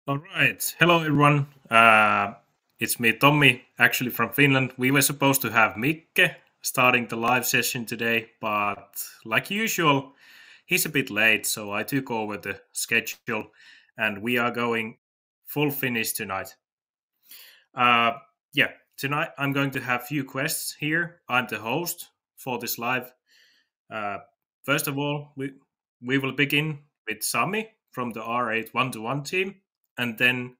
All right. Hello, everyone. It's me, Tommy, actually from Finland. We were supposed to have Mikke starting the live session today, but like usual, he's a bit late, so I took over the schedule, and we are going full finish tonight. Uh, yeah, tonight I'm going to have few quests here. I'm the host for this live. Uh, First of all, we will begin with Sami from the R8 1-to-1 team, and then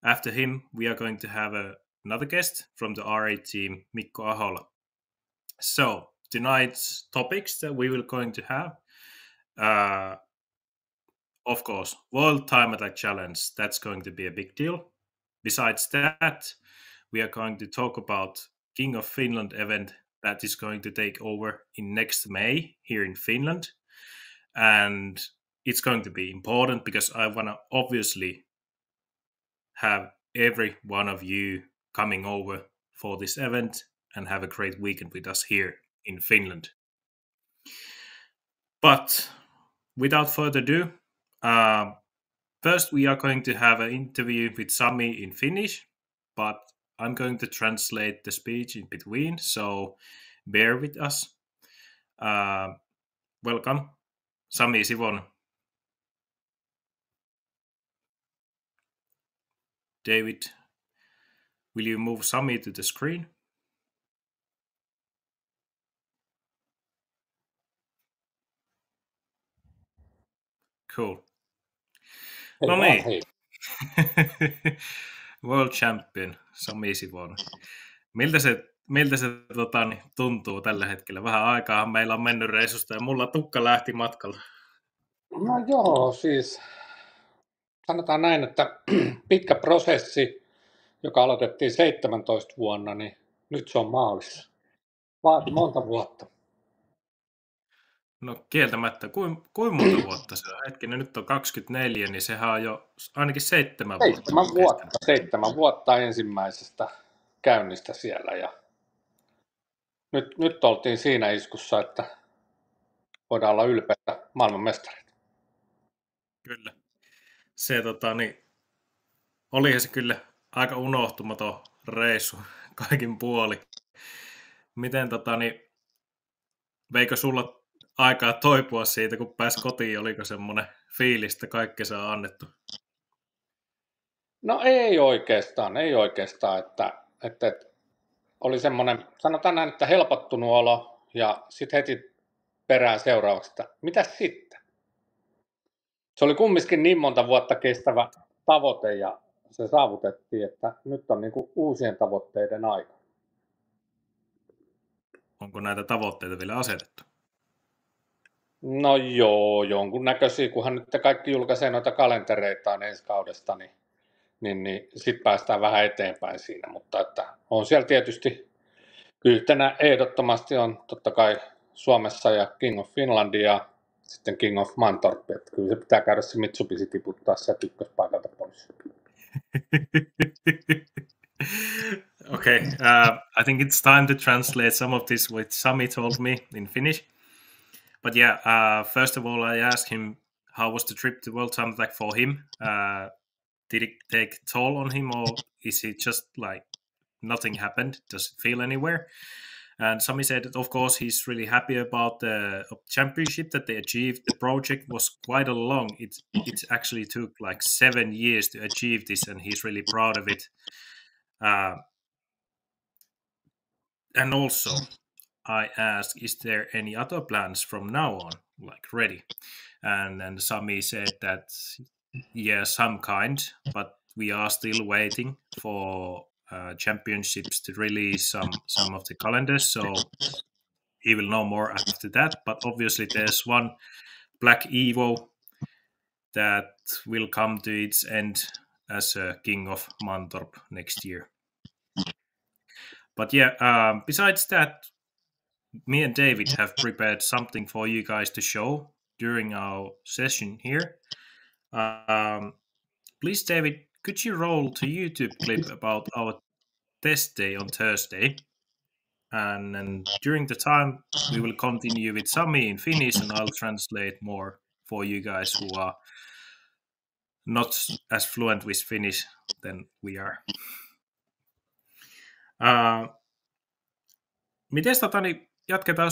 after him, we are going to have another guest from the R8 team, Mikko Ahola. So tonight's topics that we will going to have, uh, of course, World Time Attack Challenge. That's going to be a big deal. Besides that, we are going to talk about King of Finland event that is going to take over in next May here in Finland, and it's going to be important because I want to obviously have every one of you coming over for this event and have a great weekend with us here in Finland. But without further ado, first we are going to have an interview with Sami in Finnish, but I'm going to translate the speech in between, so bear with us. Welcome, Sami Sivon. David, will you move Sami to the screen? Cool. No niin. World Champion, Sami Sivon. Miltä se tuntuu tällä hetkellä? Vähän aikaa meillä on mennyt reissusta ja mulla tukka lähti matkalta. No joo, siis sanotaan näin, että pitkä prosessi, joka aloitettiin 17 vuonna, niin nyt se on maalissa. Vaati monta vuotta. No kieltämättä, kuinka monta vuotta se on? Hetkinen, nyt on 24, niin sehän on jo ainakin 7 vuotta. 7 vuotta ensimmäisestä käynnistä siellä. Ja nyt oltiin siinä iskussa, että voidaan olla ylpeitä maailmanmestareita. Kyllä. Se olihan se kyllä aika unohtumaton reissu kaikin puoli. Miten veikö sulla aikaa toipua siitä, kun pääsi kotiin? Oliko semmoinen fiilis, että kaikkea on annettu? No ei oikeastaan, että oli semmoinen, sanotaan näin, että helpottunut olo ja sitten heti perään seuraavaksi, että mitäs sitten? Se oli kumminkin niin monta vuotta kestävä tavoite ja se saavutettiin, että nyt on niin kuin uusien tavoitteiden aika. Onko näitä tavoitteita vielä asetettu? No joo, jonkunnäköisiä, kunhan nyt kaikki julkaisee noita kalentereitaan ensi kaudesta, niin sitten päästään vähän eteenpäin siinä, mutta että on siellä tietysti yhtenä ehdottomasti on totta kai Suomessa ja King of Finland ja sitten King of Mantorp, että kyllä se pitää käydä se Mitsubishi tiputtaa se ykköspaikalta pois. Okay, I think it's time to translate some of this what Sami told me in Finnish. But yeah, first of all, I asked him how was the trip to World Time Attack for him. Did it take toll on him, or is it just like nothing happened? Does it feel anywhere? And Sami said that, of course, he's really happy about the championship that they achieved. The project was quite a long. It actually took like 7 years to achieve this, and he's really proud of it. And also, I asked, is there any other plans from now on, like ready? And then Sami said that, yeah, some kind, but we are still waiting for championships to release some of the calendars, so he will know more after that. But obviously there's one Black Evo that will come to its end as a King of Mantorp next year. But yeah, besides that, me and David have prepared something for you guys to show during our session here. Please, David, could you roll to YouTube clip about our test day on Thursday? And during the time, we will continue with Sami in Finnish, and I'll translate more for you guys who are not as fluent with Finnish than we are. Miten niin jatketaan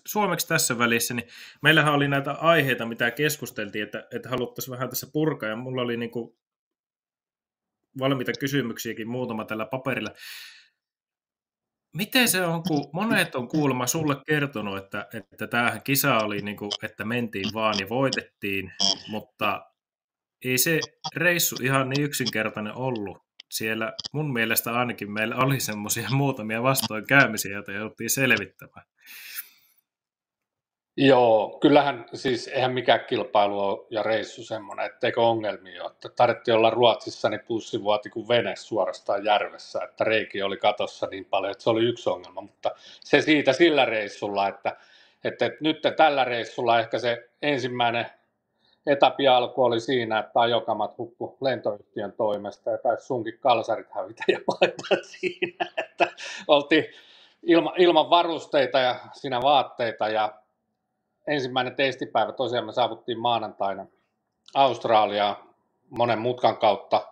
suomeksi tässä välissä, niin meillähän oli näitä aiheita, mitä keskusteltiin, että haluttaisiin vähän tässä purkaa, ja mulla oli niinku valmiita kysymyksiäkin muutama tällä paperilla. Miten se on, kun monet on kuulemma sulle kertonut, että tämähän kisa oli, niinku, että mentiin vaan ja voitettiin, mutta ei se reissu ihan niin yksinkertainen ollut. Siellä mun mielestä ainakin meillä oli semmoisia muutamia vastoinkäymisiä, joita jouttiin selvittämään. Joo, kyllähän siis eihän mikään kilpailu ole ja reissu semmoinen, etteikö ongelmia ole. Että tarvittiin olla Ruotsissa, niin pussi vuoti kuin vene suorastaan järvessä, että reiki oli katossa niin paljon, että se oli yksi ongelma. Mutta se siitä sillä reissulla, että nyt tällä reissulla ehkä se ensimmäinen etappi alku oli siinä, että ajokamat hukku lentoyhtiön toimesta ja taisi sunkin kalsarit hävitä ja paita siinä, että oltiin ilman varusteita ja siinä vaatteita ja ensimmäinen testipäivä tosiaan me saavuttiin maanantaina Australiaan monen mutkan kautta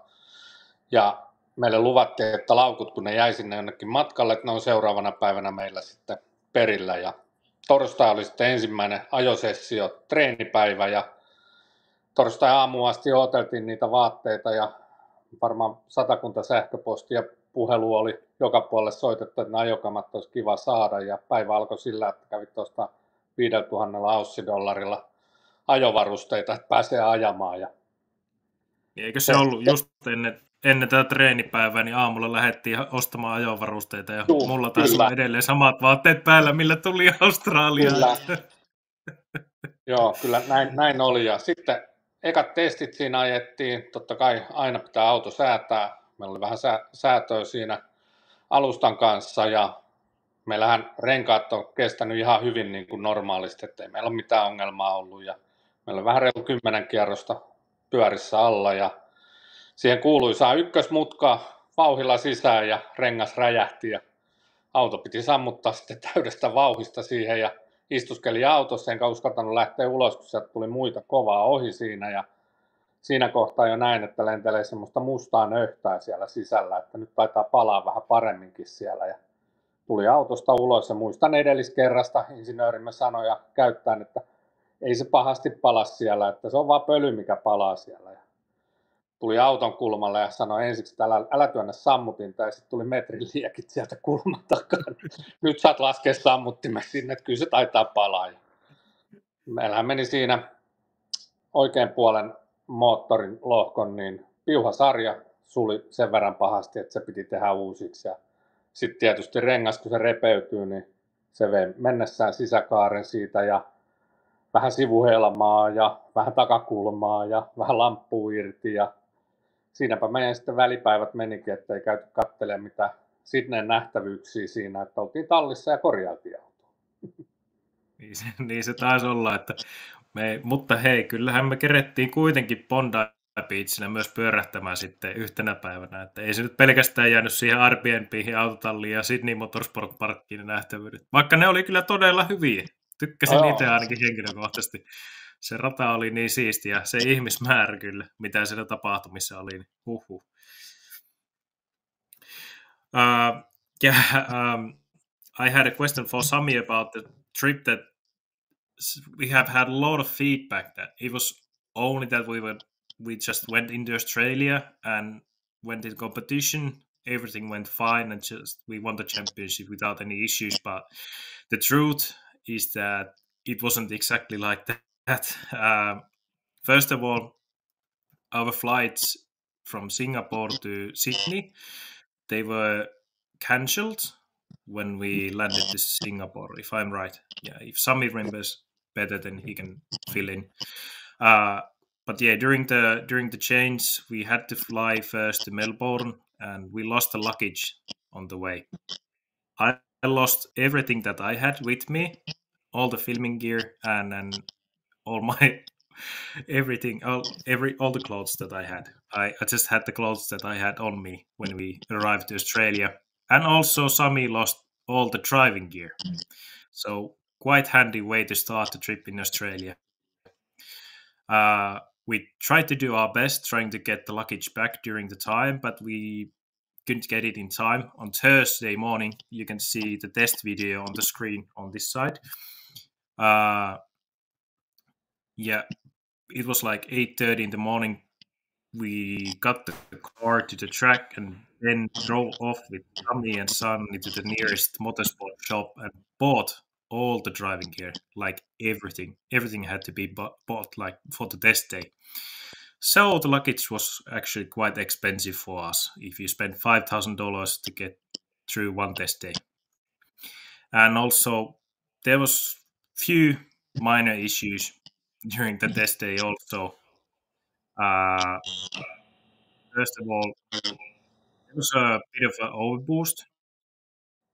ja meille luvattiin, että laukut kun ne jäi sinne jonnekin matkalle, että ne on seuraavana päivänä meillä sitten perillä ja torstai oli sitten ensimmäinen ajosessio, treenipäivä ja torstai-aamuun asti odoteltiin niitä vaatteita ja varmaan 100 sähköpostia ja puhelu oli joka puolelle soitettu, että ne ajokamat olisi kiva saada ja päivä alkoi sillä, että kävit tuosta 5000 aussidollarilla ajovarusteita, että pääsee ajamaan. Ja eikö se ollut just ennen tätä treenipäivää, niin aamulla lähdettiin ostamaan ajovarusteita ja mulla taisi olla edelleen samat vaatteet päällä, millä tuli Australiaan. Kyllä. Joo, kyllä näin oli. Ja sitten ekat testit siinä ajettiin. Totta kai aina pitää auto säätää. Meillä oli vähän säätöä siinä alustan kanssa ja meillähän renkaat on kestänyt ihan hyvin niin kuin normaalisti, ettei meillä ole mitään ongelmaa ollut. Ja meillä on vähän reilu 10 kierrosta pyörissä alla ja siihen kuuluisaa ykkösmutka vauhilla sisään ja rengas räjähti ja auto piti sammuttaa sitten täydestä vauhista siihen ja istuskeli autossa, enkä uskaltanut lähteä ulos, kun sieltä tuli muita kovaa ohi siinä ja siinä kohtaa jo näin, että lentelee semmoista mustaa nöhtää siellä sisällä, että nyt taitaa palaa vähän paremminkin siellä ja tuli autosta ulos ja muistan edelliskerrasta insinöörimme sanoi ja käyttäen, että ei se pahasti pala siellä, että se on vaan pöly, mikä palaa siellä. Ja tuli auton kulmalle ja sanoi ensiksi, että älä työnnä sammutinta ja sitten tuli metrin liekit sieltä kulman takaa. Nyt saat laskea sammuttimen sinne, että kyllä se taitaa palaa. Ja meillähän meni siinä oikean puolen moottorin lohkon, niin piuhasarja suli sen verran pahasti, että se piti tehdä uusiksi. Ja sitten tietysti rengas, kun se repeytyy, niin se vei mennessään sisäkaaren siitä ja vähän sivuhelmaa ja vähän takakulmaa ja vähän lamppua irti. Ja siinäpä meidän sitten välipäivät menikin, että ei käyty katselemaan mitään Sydneyn nähtävyyksiä siinä, että oltiin tallissa ja korjailtiin autoa. Niin se taisi olla, että mutta hei, kyllähän me kerettiin kuitenkin Bondi Beachillä myös pyörähtämään sitten yhtenä päivänä, että ei se nyt pelkästään jäänyt siihen Airbnbihin, autotalliin ja Sydney Motorsport Parkkiin nähtävyydet, vaikka ne oli kyllä todella hyviä. Tykkäsin itse ainakin henkilökohtaisesti. Se rata oli niin siisti ja se ihmismäärä kyllä, mitä siellä tapahtumissa oli. Niin I had a question for Sami about the trip that we have had a lot of feedback that it was only that we just went into Australia and went in competition. Everything went fine and just we won the championship without any issues. But the truth is that it wasn't exactly like that. First of all, our flights from Singapore to Sydney, they were cancelled when we landed to Singapore, if I'm right. Yeah, if Sami remembers better, then he can fill in. But yeah, during the change, we had to fly first to Melbourne, and we lost the luggage on the way. I lost everything that I had with me, all the filming gear and all my everything, all the clothes that I had. I just had the clothes that I had on me when we arrived to Australia. And also Sami lost all the driving gear. So quite handy way to start the trip in Australia. we tried to do our best trying to get the luggage back during the time, but we couldn't get it in time. On Thursday morning, you can see the test video on the screen on this side. Yeah, it was like 8:30 in the morning. We got the car to the track and then drove off with Sami and Sani to the nearest motorsport shop and bought all the driving gear, like everything. Everything had to be bought like for the test day. So the luggage was actually quite expensive for us if you spend $5,000 to get through one test day. And also there was few minor issues during the test day also. First of all, there was a bit of an overboost,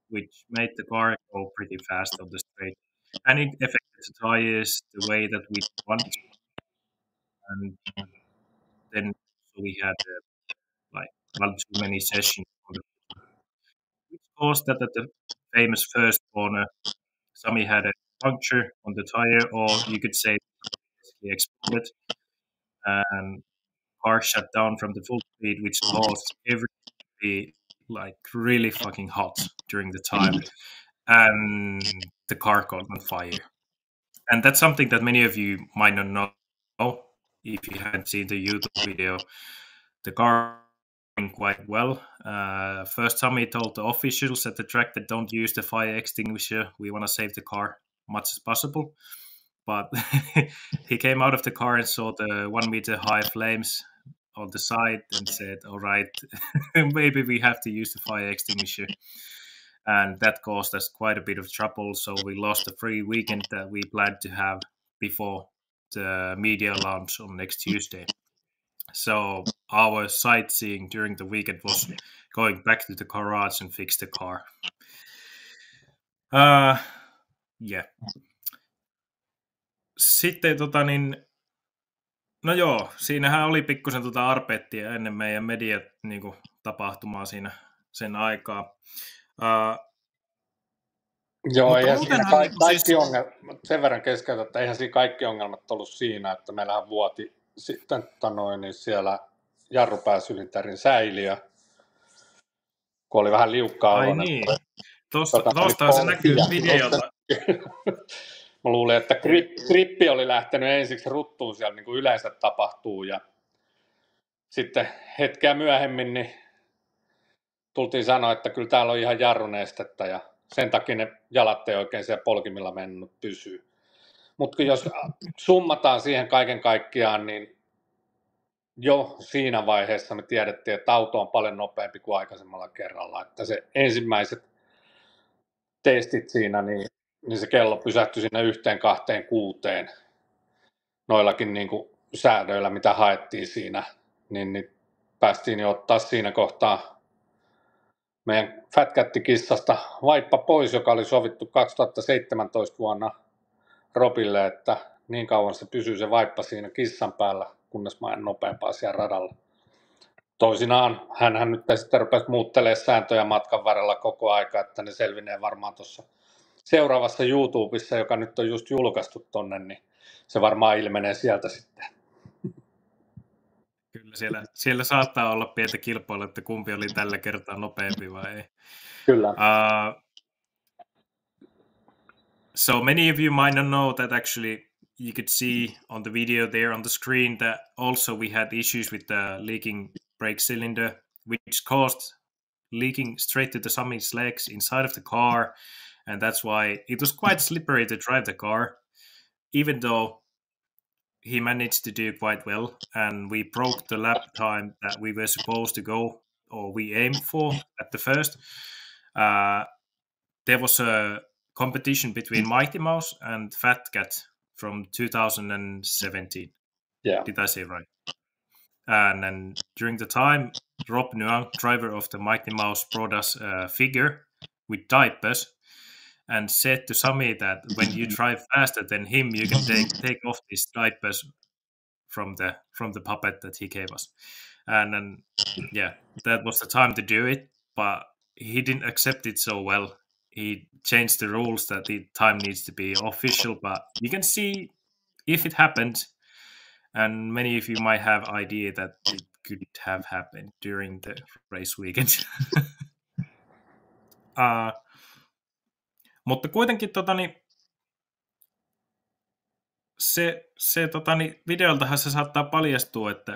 which made the car go pretty fast on the straight. And it affected the tires the way that we wanted. And then we had like one too many sessions on the which caused that at the famous first corner, Sami had a puncture on the tire, or you could say basically exploded, and car shut down from the full speed, which caused everything to be like really fucking hot during the time, and the car caught on fire. And that's something that many of you might not know if you haven't seen the YouTube video. The car went quite well. First time he told the officials at the track that don't use the fire extinguisher. We want to save the car much as possible. But he came out of the car and saw the 1 meter high flames on the side and said, all right, maybe we have to use the fire extinguisher. And that caused us quite a bit of trouble. So we lost a free weekend that we planned to have before the media launch on next Tuesday. So our sightseeing during the weekend was going back to the garage and fix the car. Yeah. Sitten no joo, siinähän oli pikkusen arpettia ennen meidän mediat niinku tapahtumaa siinä sen aikaa. Joo, eihän siinä kaikki ongelmat, sen verran keskeytä, että eihän siinä kaikki ongelmat ollut siinä, että meillähän vuoti sitten niin siellä jarrupääsylinterin säiliö, kun oli vähän liukkaa olo. Ai niin, tuosta se näkyy videolla. Mä luulin, että grippi oli lähtenyt ensiksi ruttuun siellä, niin kuin yleensä tapahtuu, ja sitten hetkeä myöhemmin niin tultiin sanoa, että kyllä täällä on ihan jarrunestettä, ja sen takia ne jalat ei oikein siellä polkimilla mennyt pysyä. Mutta jos summataan siihen kaiken kaikkiaan, niin jo siinä vaiheessa me tiedettiin, että auto on paljon nopeampi kuin aikaisemmalla kerralla. Että se ensimmäiset testit siinä, niin se kello pysähtyi sinne 1-2-6 noillakin niin kuin säädöillä, mitä haettiin siinä. Niin päästiin jo ottaa siinä kohtaa meidän Fat Cat-kissasta vaippa pois, joka oli sovittu 2017 vuonna Robille, että niin kauan se pysyy se vaippa siinä kissan päällä, kunnes mä en nopeampaa siellä radalla. Toisinaan hänhän nyt sitten rupesi muuttelemaan sääntöjä matkan varrella koko aika, että ne selvinee varmaan tuossa seuraavassa YouTubessa, joka nyt on just julkaistu tonne, niin se varmaan ilmenee sieltä sitten. Kyllä siellä saattaa olla pientä kilpailua, että kumpi oli tällä kertaa nopeampi vai ei. Kyllä. So many of you might not know that actually you could see on the video there on the screen that also we had issues with the leaking brake cylinder, which caused leaking straight to the Sami's legs inside of the car. And that's why it was quite slippery to drive the car, even though he managed to do quite well. And we broke the lap time that we were supposed to go, or we aimed for at the first. There was a competition between Mighty Mouse and Fat Cat from 2017. Yeah. Did I say right? And then during the time, Rob Nuang, driver of the Mighty Mouse, brought us a figure with diapers and said to Sami that when you drive faster than him, you can take off these diapers from the puppet that he gave us. And then, yeah, that was the time to do it, but he didn't accept it so well. He changed the rules that the time needs to be official, but you can see if it happened. and many of you might have idea that it could have happened during the race weekend. Mutta kuitenkin videoltahan se saattaa paljastua, että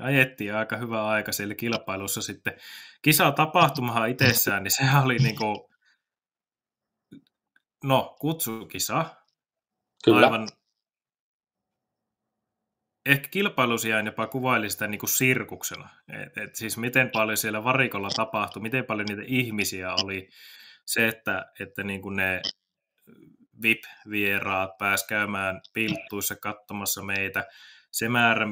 ajettiin aika hyvä aika siellä kilpailussa sitten. Kisatapahtumahan itsessään, niin sehän oli niinku, kutsukisa. Kyllä. Aivan, ehkä kilpailusijain jopa kuvaili sitä niinku sirkuksena. Et siis miten paljon siellä varikolla tapahtui, miten paljon niitä ihmisiä oli. Se, että niinku ne VIP-vieraat pääsi käymään pilttuissa katsomassa meitä. Se määrä,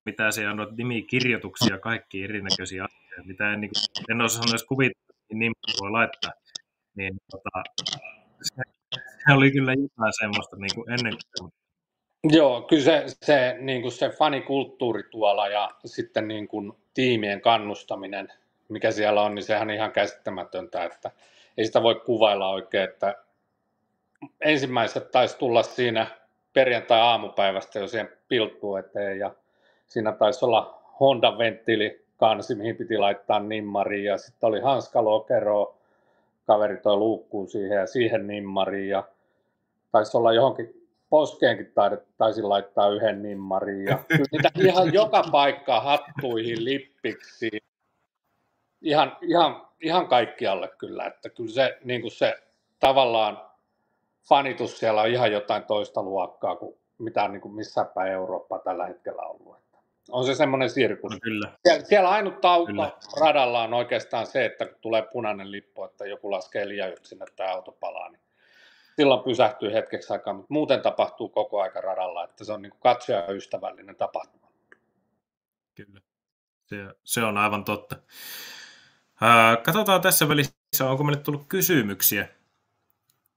mitä se annoit nimikirjoituksia, kaikki erinäköisiä asioita, mitä en osannut edes kuvitella, niin nimiä voi laittaa. Niin, se oli kyllä jotain semmoista niin kuin ennen kuin... Joo, kyllä se, niin kuin se fanikulttuuri tuolla ja sitten niin kuin tiimien kannustaminen, mikä siellä on, niin sehän on ihan käsittämätöntä, että ei sitä voi kuvailla oikein, että ensimmäiset taisi tulla siinä perjantai-aamupäivästä jo siihen pilttuun eteen ja siinä taisi olla Honda-venttiili kansi, mihin piti laittaa nimmariin ja sitten oli hanskalokero, kaveri toi luukkuun siihen ja siihen nimmariin ja taisi olla johonkin poskeenkin taisin laittaa yhden nimmariin ja kyllä niitä ihan joka paikkaan hattuihin, lippiksi, ihan kaikkialle kyllä, että kyllä se, niin kuin se tavallaan fanitus siellä on ihan jotain toista luokkaa kuin mitä niin kuin missään päin Eurooppaa tällä hetkellä ollut. Että on se semmoinen sirkus. No, kyllä. Siellä ainut auto radalla on oikeastaan se, että kun tulee punainen lippu, että joku laskee liian yksin, että tämä auto palaa, niin silloin pysähtyy hetkeksi aikaa, mutta muuten tapahtuu koko aika radalla, että se on niin kuin katsojaystävällinen tapahtuma. Kyllä, se on aivan totta. Katsotaan tässä välissä, onko meille tullut kysymyksiä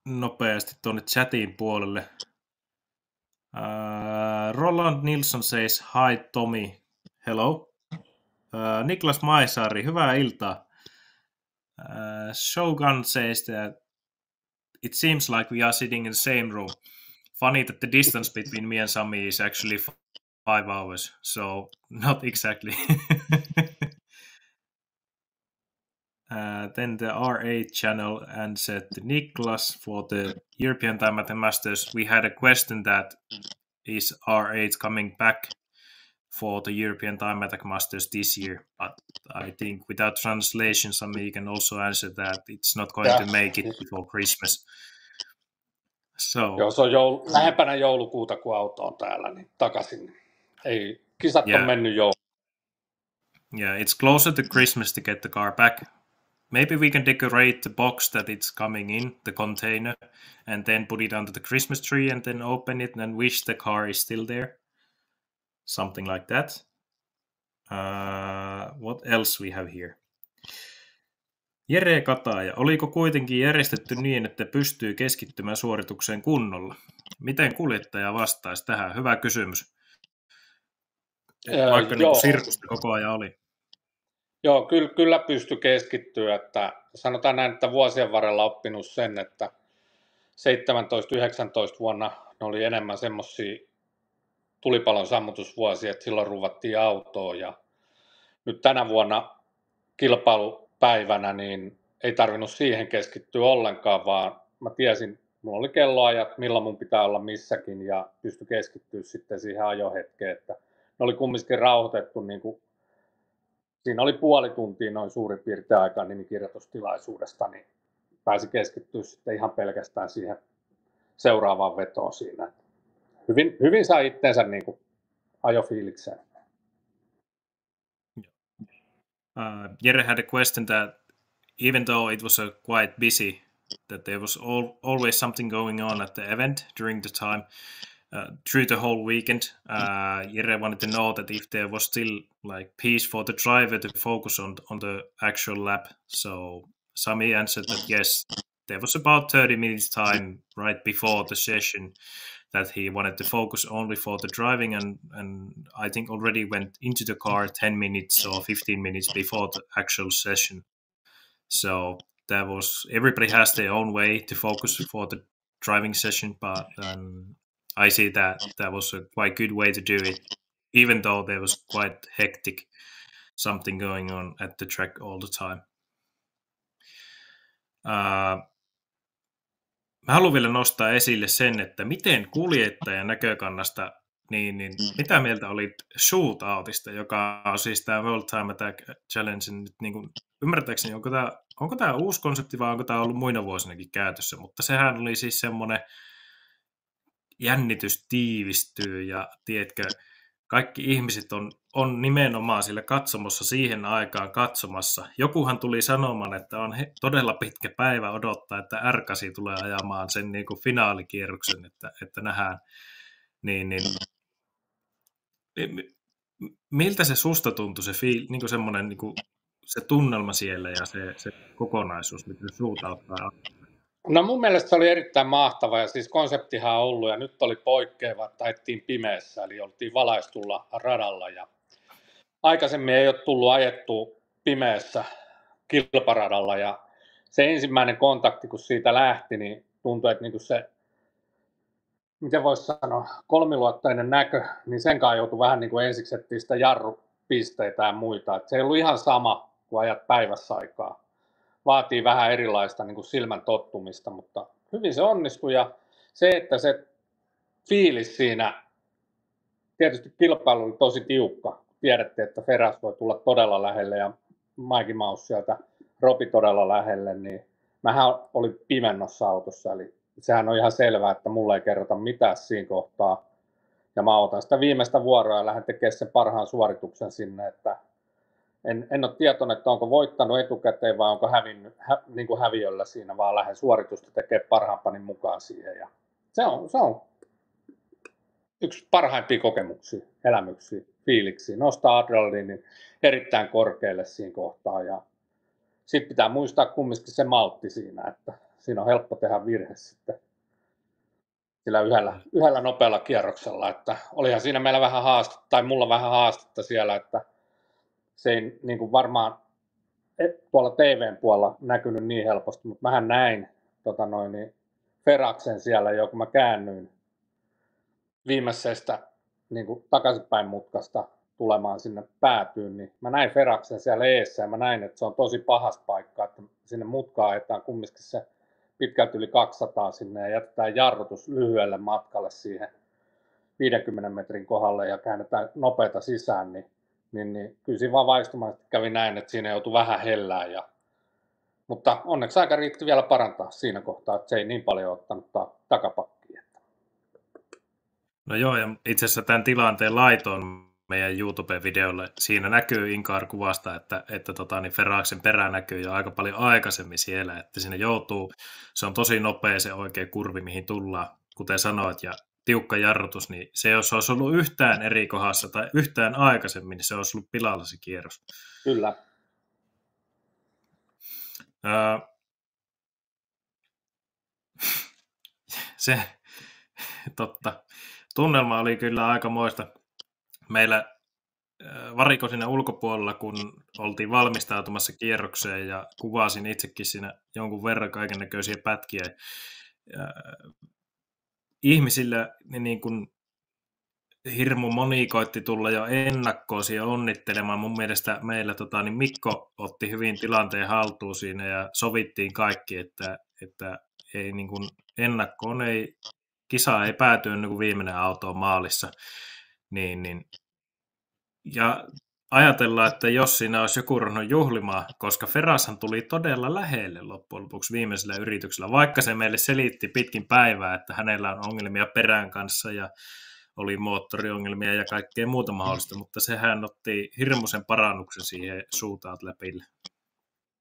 nopeasti tuonne chatin puolelle. Roland Nilsson says, hi Tommy, hello. Niklas Maisaari, hyvää iltaa. Shogun says that it seems like we are sitting in the same room. Funny that the distance between me and Sami is actually 5 hours, so not exactly. Then the R8 channel and said Niklas for the European Time at the Masters. We had a question that is R8 coming back for the European Time at the Masters this year, but I think without translation, Sami can also answer that it's not going to make it before Christmas. So, joo, se on lähempänä joulukuuta, kun auto on täällä, niin takaisin. Ei, kisat on mennyt jouluun. Yeah, it's closer to Christmas to get the car back. Maybe we can decorate the box that it's coming in, the container, and then put it under the Christmas tree and then open it and wish the car is still there. Something like that. What else we have here? Jere Kataja, oliko kuitenkin järjestetty niin, että pystyy keskittymään suoritukseen kunnolla? Miten kuljettaja vastaisi tähän? Hyvä kysymys. Vaikka niin sirkusta koko ajan oli. Joo, kyllä pystyi keskittyä. Että sanotaan näin, että vuosien varrella oppinut sen, että 17-19 vuonna ne oli enemmän semmoisia tulipalon sammutusvuosia, että silloin ruuvattiin autoa. Ja nyt tänä vuonna kilpailupäivänä niin ei tarvinnut siihen keskittyä ollenkaan, vaan mä tiesin, mulla oli kelloajat, milloin mun pitää olla missäkin ja pystyi keskittyä sitten siihen ajohetkeen. Että ne oli kumminkin rauhoitettu niin kuin siinä oli puoli tuntia noin suurin piirtein aikaa nimikirjoitustilaisuudesta, niin pääsi keskittyä sitten ihan pelkästään siihen seuraavaan vetoon siinä. Hyvin sai itteensä niin kuin ajofiilikseen. Jere had a question that even though it was quite busy, that there was always something going on at the event during the time. Through the whole weekend, Jere wanted to know that if there was still like peace for the driver to focus on the actual lap. So Sami answered that yes, there was about 30 minutes time right before the session that he wanted to focus only for the driving, and I think already went into the car 10 minutes or 15 minutes before the actual session. So that was, everybody has their own way to focus for the driving session, but I see that was a quite good way to do it, even though there was quite hectic something going on at the track all the time. Mä haluan vielä nostaa esille sen, että miten kuljettajan näkökannasta, niin mitä mieltä olit shootoutista, joka on siis tämä World Time Attack Challenge nyt niin kuin, ymmärtääkseni, onko tämä uusi konsepti vai onko tämä ollut muina vuosinakin käytössä, mutta sehän oli siis semmoinen jännitys tiivistyy ja tiedätkö, kaikki ihmiset on nimenomaan sillä katsomossa siihen aikaan katsomassa. Jokuhan tuli sanomaan, että on todella pitkä päivä odottaa, että R8 tulee ajamaan sen niin kuin finaalikierroksen, että nähdään. Miltä se susta tuntui, se niin kuin semmoinen niin kuin se tunnelma siellä ja se kokonaisuus, mitä se shootouttaa? No mun mielestä se oli erittäin mahtava ja siis konseptihan on ollut ja nyt oli poikkeava, että ajettiin pimeässä, eli oltiin valaistulla radalla ja aikaisemmin ei ole tullut ajettua pimeässä kilparadalla ja se ensimmäinen kontakti, kun siitä lähti, niin tuntui, että niinku se, miten voisi sanoa, kolmiluottoinen näkö, niin sen kanssa joutui vähän niin kuin ensiksi etsiä sitä jarrupisteitä ja muita. Et se ei ollut ihan sama kuin ajat päivässä aikaa. Vaatii vähän erilaista niin kuin silmän tottumista, mutta hyvin se onnistui ja se, että se fiilis siinä, tietysti kilpailu oli tosi tiukka. Tiedätte, että Ferras voi tulla todella lähelle ja Mikey Mouse sieltä ropi todella lähelle, niin mähän olin pimennossa autossa, eli sehän on ihan selvää, että mulle ei kerrota mitään siinä kohtaa. Ja mä otan sitä viimeistä vuoroa ja lähden tekemään sen parhaan suorituksen sinne, että en ole tietoinen, että onko voittanut etukäteen vai onko hävinnyt niin kuin häviöllä siinä, vaan lähden suoritusta tekemään parhaampani mukaan siihen. Ja se on yksi parhaimpia kokemuksia, elämyksiä, fiiliksiä. Nostaa adrenaliinin erittäin korkealle siinä kohtaa. Ja sitten pitää muistaa kumminkin se maltti siinä, että siinä on helppo tehdä virhe sitten sillä yhdellä nopealla kierroksella. Että olihan siinä meillä vähän haastetta, tai mulla vähän haastetta siellä, että se ei niin kuin varmaan tuolla TVn puolella näkynyt niin helposti, mutta mähän näin Feraksen siellä jo, kun mä käännyin viimeisestä niin kuin takaisinpäin mutkasta tulemaan sinne päätyyn, niin mä näin Feraksen siellä eessä ja mä näin, että se on tosi pahas paikka, että sinne mutkaan ajetaan kumminkin se pitkälti yli 200 sinne ja jätetään jarrutus lyhyelle matkalle siihen 50 metrin kohdalle ja käännetään nopeata sisään, niin kyllä siinä vaan vaistumaisesti kävi näin, että siinä joutui vähän hellään. Mutta onneksi aika riitti vielä parantaa siinä kohtaa, että se ei niin paljon ottanut takapakkia. No joo, ja itse asiassa tämän tilanteen laitoon meidän YouTube-videolle. Siinä näkyy Incar-kuvasta, että Ferraksen perä näkyy jo aika paljon aikaisemmin siellä, että siinä joutuu, se on tosi nopea se oikea kurvi, mihin tullaan, kuten sanoit, ja tiukka jarrutus, niin se jos olisi ollut yhtään eri kohdassa tai yhtään aikaisemmin, niin se olisi ollut pilalla se kierros. Kyllä. Se, totta. Tunnelma oli kyllä aikamoista. Meillä variko siinä ulkopuolella, kun oltiin valmistautumassa kierrokseen ja kuvasin itsekin siinä jonkun verran kaikennäköisiä pätkiä. Ihmisillä niin kuin hirmu moni koitti tulla jo ennakkoon siihen onnittelemaan. Mun mielestä meillä niin Mikko otti hyvin tilanteen haltuun siinä ja sovittiin kaikki, että ei niin kuin ennakkoon kisa ei pääty ennen kuin viimeinen auto on maalissa. Ja ajatellaan, että jos siinä olisi joku ruvennut juhlimaan, koska Ferrashan tuli todella lähelle loppujen lopuksi viimeisellä yrityksellä, vaikka se meille selitti pitkin päivää, että hänellä on ongelmia perään kanssa ja oli moottoriongelmia ja kaikkea muuta mahdollista, mutta sehän otti hirmuisen parannuksen siihen shootout-läpille.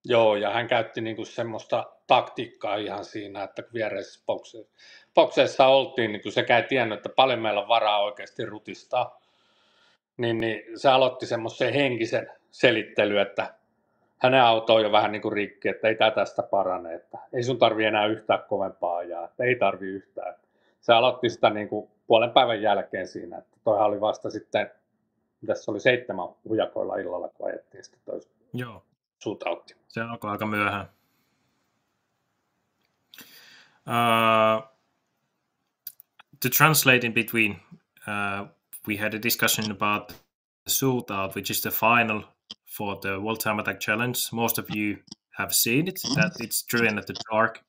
Joo, ja hän käytti niinku semmoista taktiikkaa ihan siinä, että kun viereisessä bokseissa oltiin, niin kun sekä ei tiennyt, että paljon meillä on varaa oikeasti rutistaa, niin se aloitti semmoisen henkisen selittely, että hänen auto on jo vähän niin kuin rikki, että ei tämä tästä parane, että ei sun tarvitse enää yhtään kovempaa ajaa, että ei tarvi yhtään. Se aloitti sitä niin kuin puolen päivän jälkeen siinä, että toihan oli vasta sitten, tässä oli 7 hujakoilla illalla, kun ajettiin sitten toi shootoutti. Se alkoi aika myöhään. to translate in between, we had a discussion about the shootout, which is the final for the World Time Attack Challenge. Most of you have seen it, that it's driven at the dark,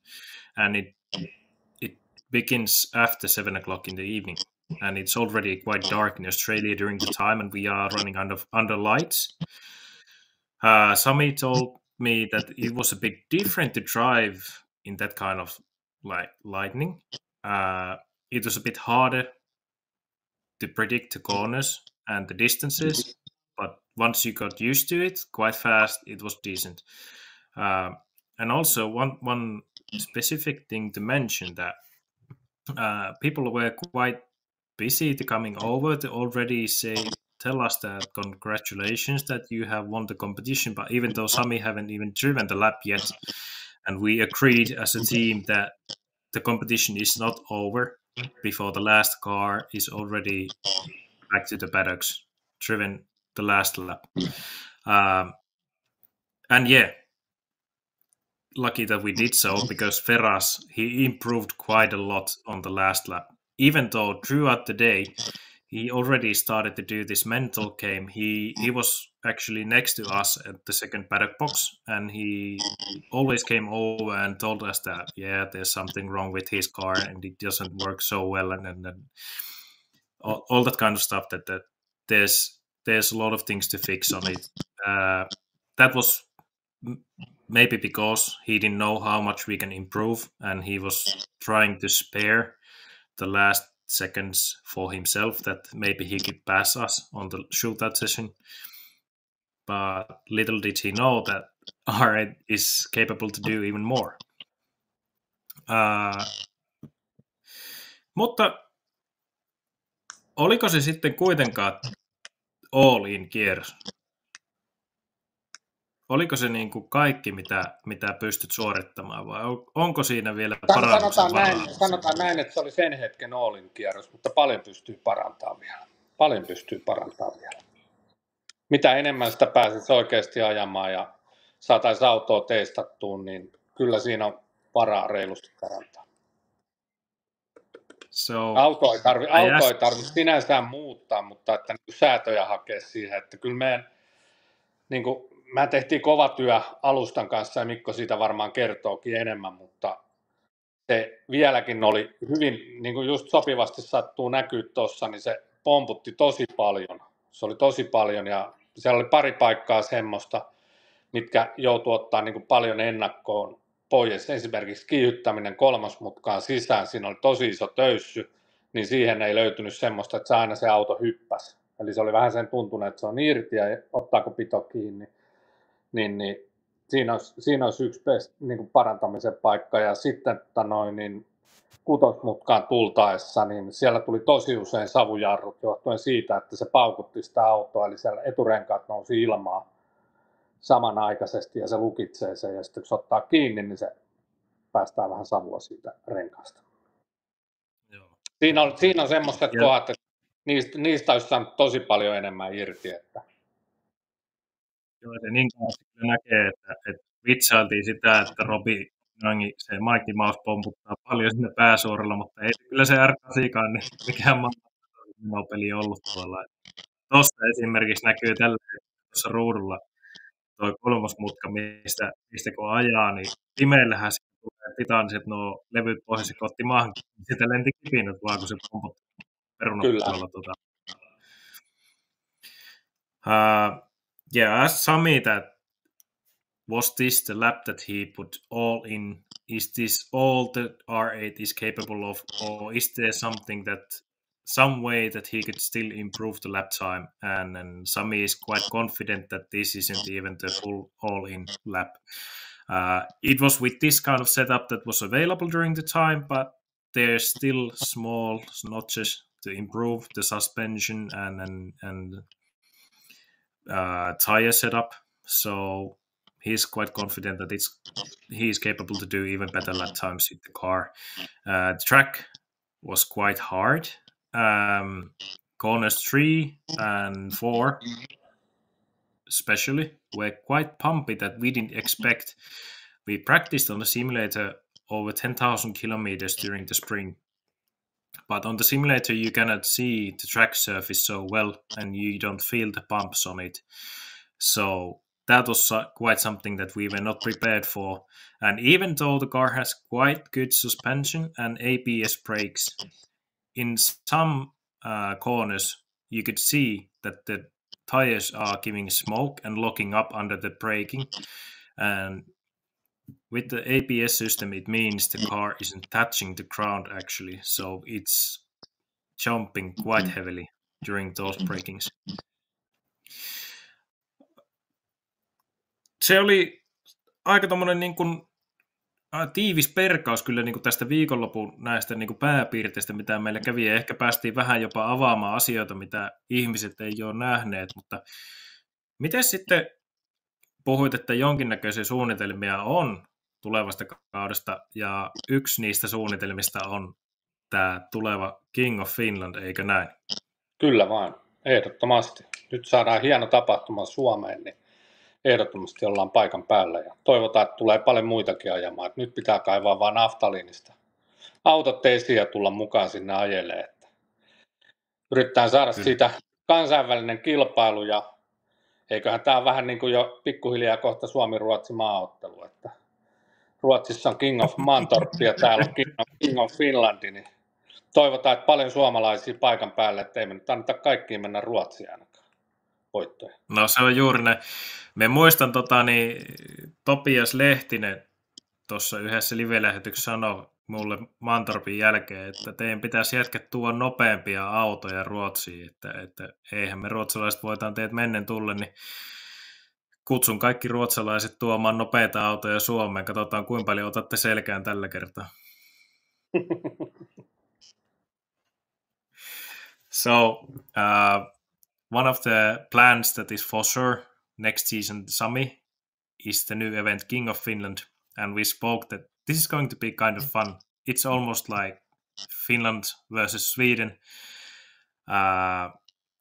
and it begins after 7 o'clock in the evening. And it's already quite dark in Australia during the time, and we are running under lights. Sami told me that it was a bit different to drive in that kind of like lightning. It was a bit harder to predict the corners and the distances, but once you got used to it quite fast, it was decent. And also one specific thing to mention, that people were quite busy to coming over to already tell us that congratulations that you have won the competition, but even though Sami haven't even driven the lap yet, and we agreed as a team that the competition is not over before the last car is already back to the paddocks, driven the last lap. And yeah, lucky that we did so, because Ferraz, he improved quite a lot on the last lap. Even though throughout the day, he already started to do this mental game. He was actually next to us at the second paddock box, and he always came over and told us that, yeah, there's something wrong with his car and it doesn't work so well, and all that kind of stuff, that there's a lot of things to fix on it. That was maybe because he didn't know how much we can improve, and he was trying to spare the last seconds for himself, that maybe he could pass us on the shootout session. But little did he know that R8 is capable to do even more. Mutta oliko se sitten kuitenkaan all in kierros? Oliko se niin kuin kaikki, mitä pystyt suorittamaan, vai onko siinä vielä parannuksen varaa? Sanotaan näin, että se oli sen hetken all in kierros, mutta paljon pystyy parantamaan vielä. Mitä enemmän sitä pääsisi oikeasti ajamaan ja saataisiin autoa testattua, niin kyllä siinä on varaa reilusti parantaa. Auto ei tarvitse sinänsä muuttaa, mutta että säätöjä hakea siihen, että kyllä meidän niin kuin, mä tehtiin kova työ alustan kanssa, ja Mikko siitä varmaan kertookin enemmän, mutta se vieläkin oli hyvin, niin kuin just sopivasti sattuu näkyy tuossa, niin se pomputti tosi paljon. Se oli tosi paljon, ja siellä oli pari paikkaa semmoista, mitkä joutui ottaa niin kuin paljon ennakkoon pois. Esimerkiksi kiihyttäminen kolmosmutkaan sisään, siinä oli tosi iso töyssy, niin siihen ei löytynyt semmoista, että aina se auto hyppäsi. Eli se oli vähän sen tuntunut, että se on irti ja ottaako pito kiinni. Niin siinä olisi yksi niin kuin parantamisen paikka. Ja sitten niin kutosmutkaan tultaessa, niin siellä tuli tosi usein savujarrut johtuen siitä, että se paukutti sitä autoa, eli siellä eturenkaat nousi ilmaan samanaikaisesti ja se lukitsee sen, ja sitten kun se ottaa kiinni, niin se päästään vähän savua siitä renkaasta. Joo. Siinä on semmoista kohdat, että niistä olisi saanut tosi paljon enemmän irti. Että. Joo, se niin kauheasti näkee, että vitsailtiin sitä, että Robi se Mighty Mouse pomputtaa paljon sinne pääsuoralla, mutta ei kyllä se R8 niin mikään peli ollut tuolla. Tuosta esimerkiksi näkyy tällä tuossa ruudulla tuo kolmosmutka, mistä kun ajaa, niin pimeällähän sitten tulee titaaniset nuo levyt pohjassa, kun otti maahan, niin sitten lenti kipinät vaan, kun se pomputti perunapuolella. Yeah, I asked Sami that was this the lap that he put all in? Is this all that R8 is capable of, or is there some way that he could still improve the lap time? And Sami is quite confident that this isn't even the full all-in lap. It was with this kind of setup that was available during the time, but there's still small notches to improve the suspension and tire setup. So he's quite confident that he's capable to do even better lap times with the car. The track was quite hard. Corners 3 and 4 especially were quite pumpy that we didn't expect. We practiced on the simulator over 10,000 kilometers during the spring, But on the simulator, you cannot see the track surface so well, and you don't feel the bumps on it. So that was quite something that we were not prepared for. And even though the car has quite good suspension and ABS brakes, in some corners, you could see that the tires are giving smoke and locking up under the braking. And with the ABS system, it means the car isn't touching the ground actually, so it's jumping quite heavily during those brakings. Se oli aika tommonen niin kuin tiivis perkaus kyllä niin kuin tästä viikonlopun näistä niin kuin pääpiirteistä, mitä meillä kävi, ja ehkä päästiin vähän jopa avaamaan asioita, mitä ihmiset ei ole nähneet, mutta miten sitten puhuit, että jonkinnäköisiä suunnitelmia on tulevasta kaudesta, ja yksi niistä suunnitelmista on tämä tuleva King of Finland, eikö näin? Kyllä vaan, ehdottomasti. Nyt saadaan hieno tapahtuma Suomeen, niin ehdottomasti ollaan paikan päällä ja toivotaan, että tulee paljon muitakin ajamaan. Nyt pitää kaivaa vaan naftaliinista autot esiin ja tulla mukaan sinne ajelee. Että yritetään saada siitä kansainvälinen kilpailu ja eiköhän tämä on vähän niin kuin jo pikkuhiljaa kohta Suomi-Ruotsi maaottelu. Että Ruotsissa on King of Mantorp ja täällä on King of Finland, niin toivotaan, että paljon suomalaisia paikan päälle, että ei me nyt anneta kaikkiin mennä Ruotsiin ainakaan voittoja. No se on juuri ne. Me muistan Topias Lehtinen tuossa yhdessä live-lähetyksessä sanoi mulle Mantorpin jälkeen, että teidän pitäisi tuoda nopeampia autoja Ruotsiin, että eihän me ruotsalaiset voitaan teet mennen tulle, niin kutsun kaikki ruotsalaiset tuomaan nopeita autoja Suomeen. Katsotaan, kuinka paljon otatte selkään tällä kertaa. So, one of the plans that is for sure next season, Sami, is the new event King of Finland. And we spoke that this is going to be kind of fun. It's almost like Finland versus Sweden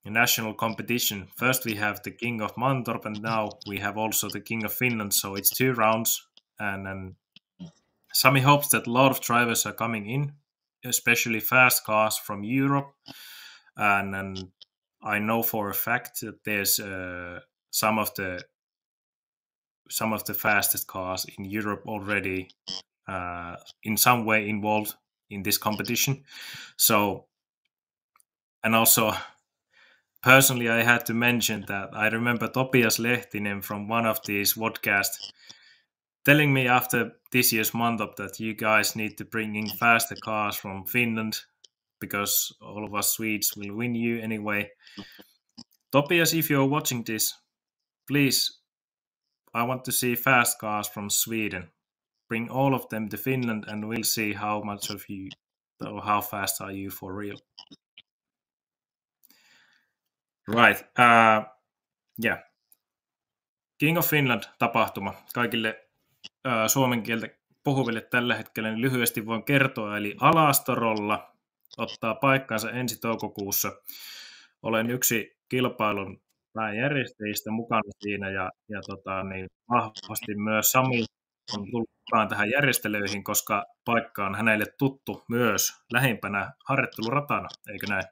national competition. First we have the King of Mantorp, and now we have also the King of Finland. So it's 2 rounds. And Sami hopes that a lot of drivers are coming in, especially fast cars from Europe. And I know for a fact that there's some of the fastest cars in Europe already in some way involved in this competition. So, and also personally, I had to mention that I remember Topias Lehtinen from one of these Vodcasts telling me after this year's Mantorp that you guys need to bring in faster cars from Finland because all of us Swedes will win you anyway. Topias, if you're watching this, please, I want to see fast cars from Sweden. Bring all of them to Finland and we'll see how much of you, or how fast are you for real. Right. Yeah. King of Finland -tapahtuma kaikille suomen kieltä puhuville tällä hetkellä, niin lyhyesti voin kertoa, eli Alastorolla ottaa paikkansa ensi toukokuussa. Olen yksi kilpailun pääjärjestäjistä mukana siinä ja niin vahvasti myös Sami on tullut mukaan tähän järjestelyihin, koska paikka on hänelle tuttu myös lähimpänä harjoitteluratana, eikö näin?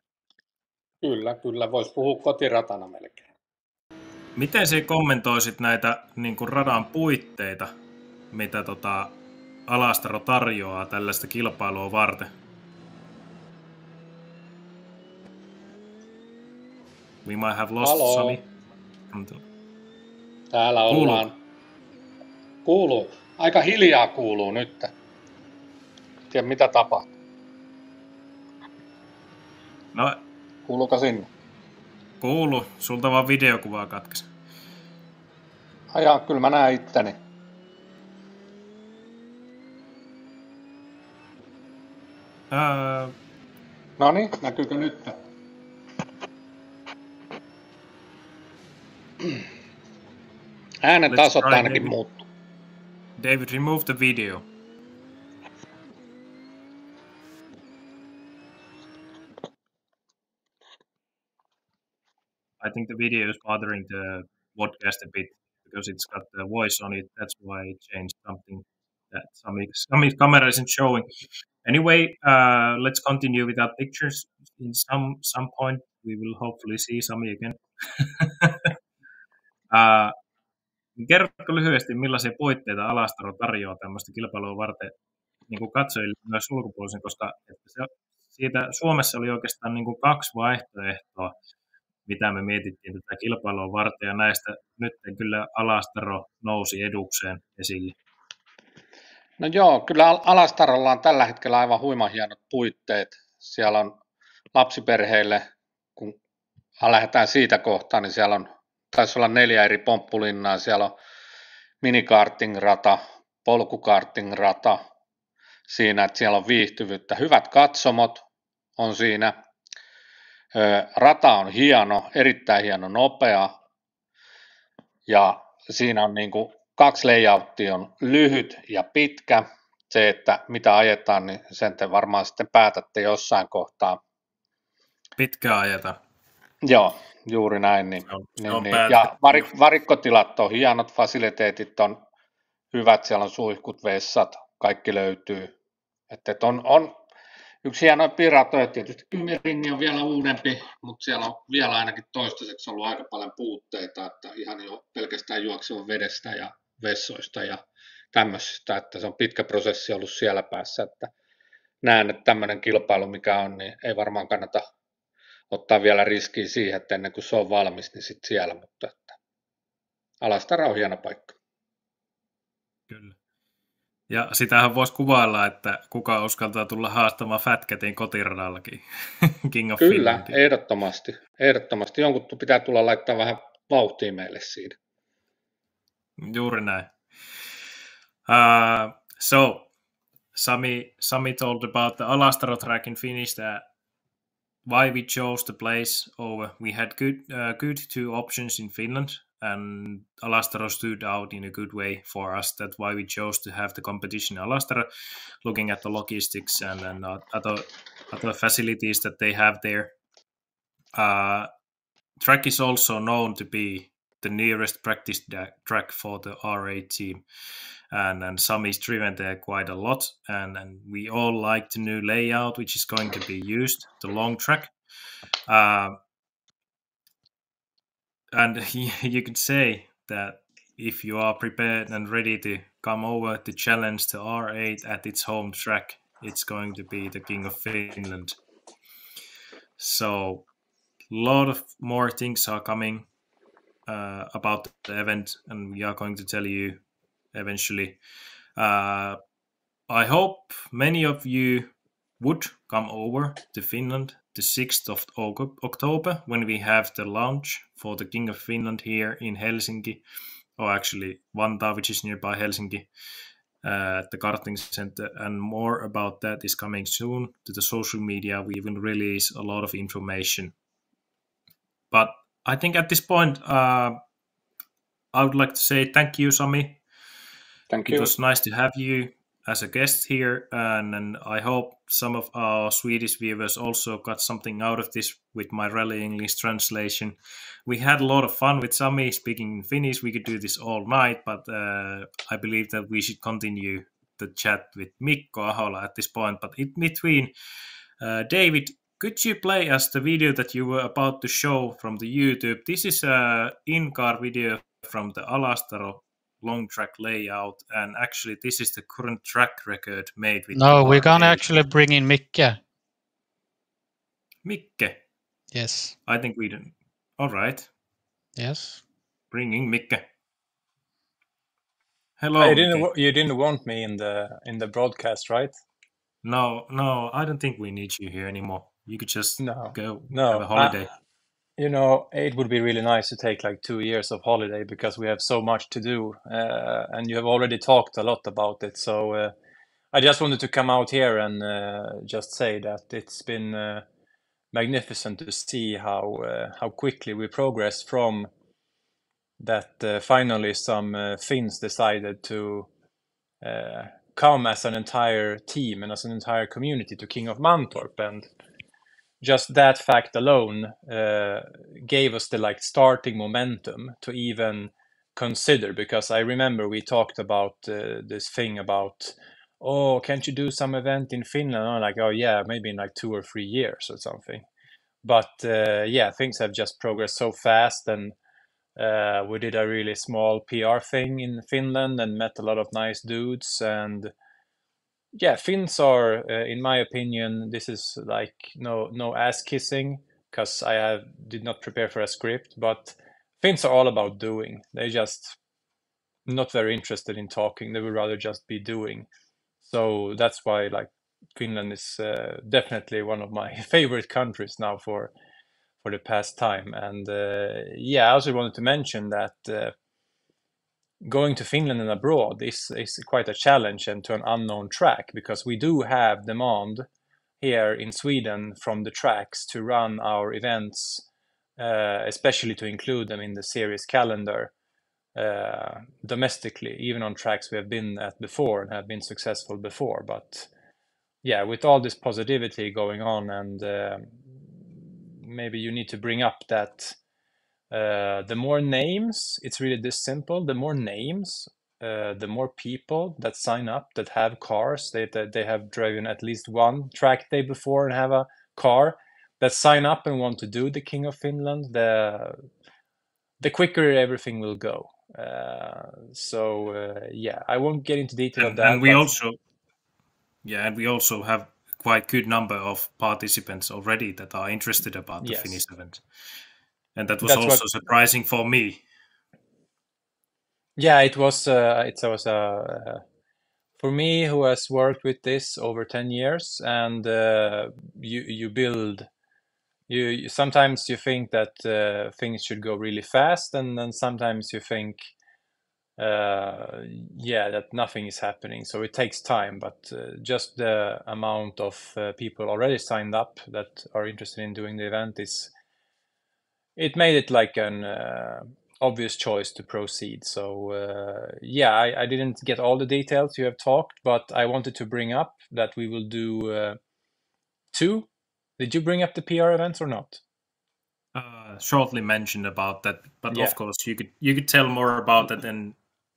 Kyllä, voisi puhua kotiratana melkein. Miten se kommentoisit näitä niin kuin radan puitteita, mitä Alastaro tarjoaa tällaista kilpailua varten? We might have lost Sami. Täällä ollaan. Kuuluu. Aika hiljaa kuuluu nyt. Tiedä mitä tapahtuu. No, kuuluuko sinne? Kuuluu. Sulta vaan videokuvaa katkesi. Ajaa, kyllä mä näen itteni. Noniin, näkyykö nyt? Äänen tasot ainakin muuttuu. David, remove the video. I think the video is bothering the podcast a bit because it's got the voice on it. That's why I changed something that Sami's camera isn't showing. Anyway, let's continue with our pictures. In some point, we will hopefully see Sami again. Kerrotko lyhyesti, millaisia puitteita Alastaro tarjoaa tämmöistä kilpailua varten niin kuin katsojille myös ulkopuolisen, koska että siitä Suomessa oli oikeastaan niin kuin 2 vaihtoehtoa, mitä me mietittiin tätä kilpailua varten, ja näistä nyt kyllä Alastaro nousi edukseen esille. No joo, kyllä Alastarolla on tällä hetkellä aivan huima hienot puitteet. Siellä on lapsiperheille, kun lähdetään siitä kohtaa, niin siellä on, taisi olla 4 eri pomppulinnaa. Siellä on minikarting-rata, polkukarting-rata siinä, että siellä on viihtyvyyttä. Hyvät katsomot on siinä. Rata on hieno, erittäin hieno, nopea. Ja siinä on niin kuin 2 layouttia, on lyhyt ja pitkä. Se, että mitä ajetaan, niin sen te varmaan sitten päätätte jossain kohtaa. Pitkää ajeta. Joo, juuri näin. Ja varikkotilat on hienot, fasiliteetit on hyvät, siellä on suihkut, vessat, kaikki löytyy. Että on yksi hieno piratoja, tietysti Kymiringi on vielä uudempi, mutta siellä on vielä ainakin toistaiseksi ollut aika paljon puutteita, että ihan jo pelkästään juoksevan vedestä ja vessoista ja tämmöisistä, että se on pitkä prosessi ollut siellä päässä, että näen, että tämmöinen kilpailu mikä on, niin ei varmaan kannata ottaa vielä riskiä siihen, että ennen kuin se on valmis, niin sitten siellä, mutta että Alastaro on hieno paikka. Kyllä. Ja sitähän voisi kuvailla, että kuka uskaltaa tulla haastamaan Fat Catin kotiradallakin. King of Kyllä, Finland. ehdottomasti. Jonkun pitää tulla laittaa vähän vauhtia meille siinä. Juuri näin. So, Sami told about the Alastaro track in Finnish, that why we chose the place over. We had good 2 options in Finland, and Alastaro stood out in a good way for us. That's why we chose to have the competition in Alastaro, looking at the logistics and other facilities that they have there. Track is also known to be the nearest practice track for the R8 team, and Sami's driven there quite a lot, and we all like the new layout which is going to be used, the long track. And you could say that if you are prepared and ready to come over to challenge the R8 at its home track, it's going to be the King of Finland. So a lot of more things are coming about the event, and we are going to tell you eventually. I hope many of you would come over to Finland the 6th of October when we have the launch for the King of Finland here in Helsinki, or actually Vantaa, which is nearby Helsinki, at the Karting Center. And more about that is coming soon to the social media. We will release a lot of information. But I think at this point, I would like to say thank you, Sami. Thank you. It was nice to have you as a guest here, and I hope some of our Swedish viewers also got something out of this with my Rally English translation. We had a lot of fun with Sami speaking in Finnish. We could do this all night, but I believe that we should continue the chat with Mikko Ahola at this point. But in between, David, could you play us the video that you were about to show from the YouTube? This is an in-car video from the Alastaro long track layout, and actually this is the current track record made with No, we're gonna actually bring in Mikke. Mikke? Yes. I think we don't. All right. Yes. Bringing Mikke. Hello. You didn't want me in the broadcast, right? No, I don't think we need you here anymore. You could just go have a holiday. It would be really nice to take like 2 years of holiday because we have so much to do, and you have already talked a lot about it. So I just wanted to come out here and just say that it's been magnificent to see how quickly we progress from that. Finally, some Finns decided to come as an entire team and as an entire community to King of Mantorp, and just that fact alone gave us the starting momentum to even consider, because I remember we talked about this thing about oh, can't you do some event in Finland? I'm like, oh yeah, maybe in like 2 or 3 years or something. But yeah, things have just progressed so fast, and we did a really small PR thing in Finland and met a lot of nice dudes. And yeah, Finns are, in my opinion, this is like no ass kissing, because did not prepare for a script, but Finns are all about doing. They just not very interested in talking. They would rather just be doing. So that's why like Finland is definitely one of my favorite countries now for the past time. And yeah, I also wanted to mention that going to Finland and abroad is quite a challenge and to an unknown track, because we do have demand here in Sweden from the tracks to run our events, especially to include them in the series calendar domestically, even on tracks we have been at before and have been successful before. But yeah, with all this positivity going on, and maybe you need to bring up that the more names, it's really this simple. The more names, the more people that sign up that have cars, they have driven at least one track day before and have a car, that sign up and want to do the King of Finland, the quicker everything will go. So yeah, I won't get into detail of that. And we also have quite good number of participants already that are interested about the Finnish event. And that was also surprising for me. Yeah, it was for me, who has worked with this over 10 years, and you build, you sometimes you think that things should go really fast, and then sometimes you think yeah, that nothing is happening. So it takes time, but just the amount of people already signed up that are interested in doing the event it made it like an obvious choice to proceed. So yeah, I didn't get all the details you have talked, but I wanted to bring up that we will do 2. Did you bring up the PR events or not? Shortly mentioned about that, but yeah. Of course you could tell more about that, and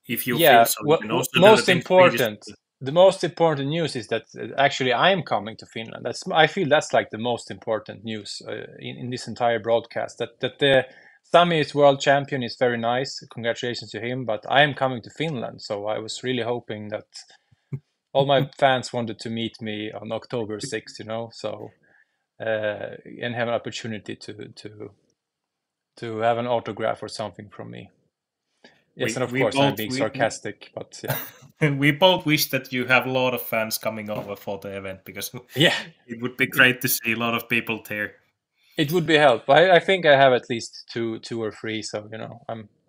if you feel so, you can also most important. The most important news is that actually I am coming to Finland. I feel that's like the most important news in this entire broadcast. That Sami is world champion is very nice. Congratulations to him. But I am coming to Finland, so I was really hoping that all my fans wanted to meet me on October 6th. So and have an opportunity to have an autograph or something from me. Yes, and of course I'm being sarcastic, but yeah. We both wish that you have a lot of fans coming over for the event, because it would be great to see a lot of people there. It would be help. I think I have at least two or three, so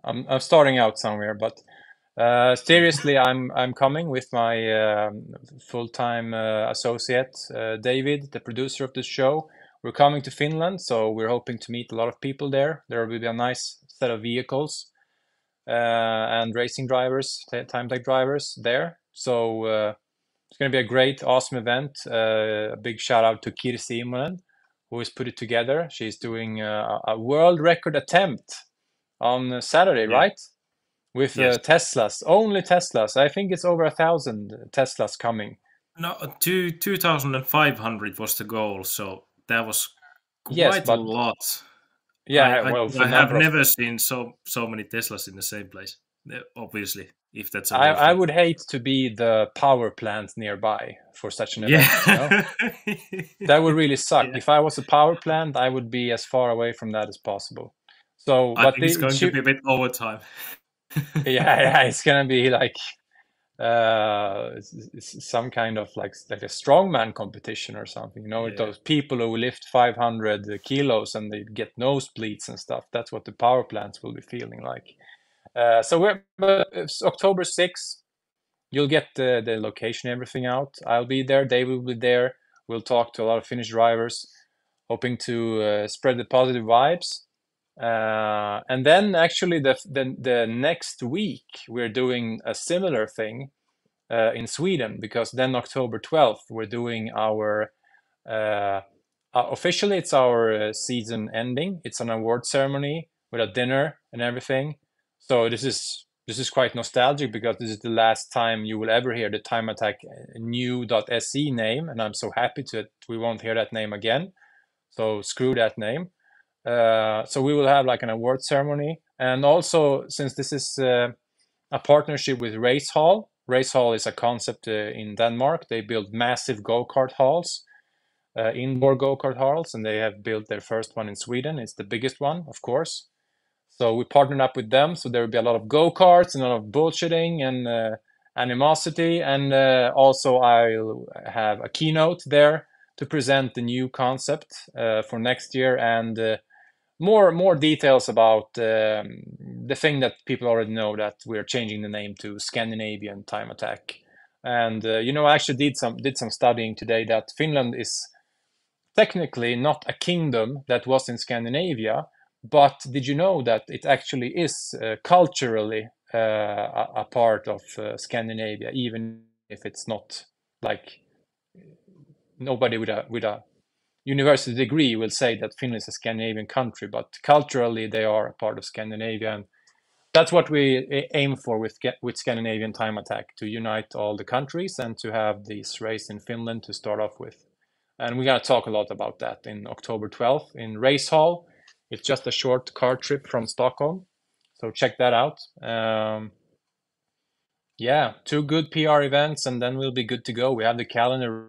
I'm starting out somewhere. But seriously, I'm coming with my full-time associate David, the producer of the show. We're coming to Finland, so we're hoping to meet a lot of people there. There will be a nice set of vehicles. And racing drivers, time tech drivers there. So it's going to be a great, awesome event. A big shout out to Kirsi Immonen, who has put it together. She's doing a world record attempt on Saturday, right? With Teslas, only Teslas. I think it's over 1,000 Teslas coming. No, 2,500 was the goal, so that was quite a lot. Yeah, I have never seen so many Teslas in the same place. Obviously, if that's I would hate to be the power plant nearby for such an event. That would really suck. If I was a power plant, I would be as far away from that as possible. So, I think it's going to be a bit overtime. yeah, it's going to be like some kind of like a strongman competition or something, those people who lift 500 kilos and they get nosebleeds and stuff. That's what the power plants will be feeling like. So it's October 6th. You'll get the location, everything out. I'll be there. Dave will be there. We'll talk to a lot of Finnish drivers, hoping to spread the positive vibes. And then actually the next week we're doing a similar thing in Sweden, because then October 12th we're doing our officially it's our season ending. It's an award ceremony with a dinner and everything. So this is this is quite nostalgic because this is the last time you will ever hear the Time Attack new.se name, and I'm so happy that we won't hear that name again. So screw that name. So we will have like an award ceremony, and also since this is a partnership with Race Hall. Race Hall is a concept in Denmark. They build massive go-kart halls, indoor go-kart halls, and they have built their first one in Sweden. It's the biggest one, of course. So we partnered up with them. So there will be a lot of go-karts and a lot of bullshitting and animosity. And also I'll have a keynote there to present the new concept for next year, and more details about the thing that people already know, that we're changing the name to Scandinavian Time Attack. And I actually did some studying today that Finland is technically not a kingdom that was in Scandinavia, but did you know that it actually is culturally a part of Scandinavia, even if it's not like nobody with a university degree will say that Finland is a Scandinavian country, but culturally they are a part of Scandinavia, and that's what we aim for with Scandinavian Time Attack, to unite all the countries and to have this race in Finland to start off with. And we're going to talk a lot about that in October 12th in Race Hall. It's just a short car trip from Stockholm, so check that out. Yeah, 2 good PR events, and then we'll be good to go. We have the calendar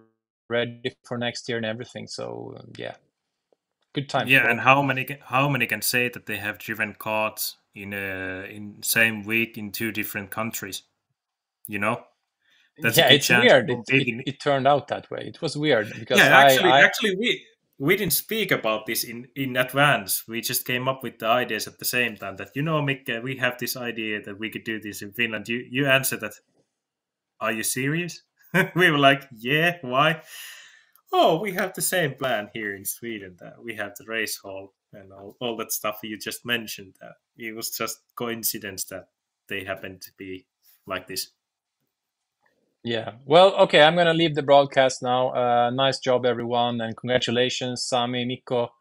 ready for next year and everything. So yeah, good time. Yeah, and how many can say that they have driven cars in same week in 2 different countries? That's it's weird. It turned out that way. It was weird because actually we didn't speak about this in advance. We just came up with the ideas at the same time. That Mikke, we have this idea that we could do this in Finland. You answered that. Are you serious? We were like, yeah, why? Oh, we have the same plan here in Sweden. That we have the race hall and all that stuff you just mentioned. That it was just coincidence that they happened to be like this. Yeah. Well, okay, I'm going to leave the broadcast now. Nice job, everyone, and congratulations, Sami Mikko.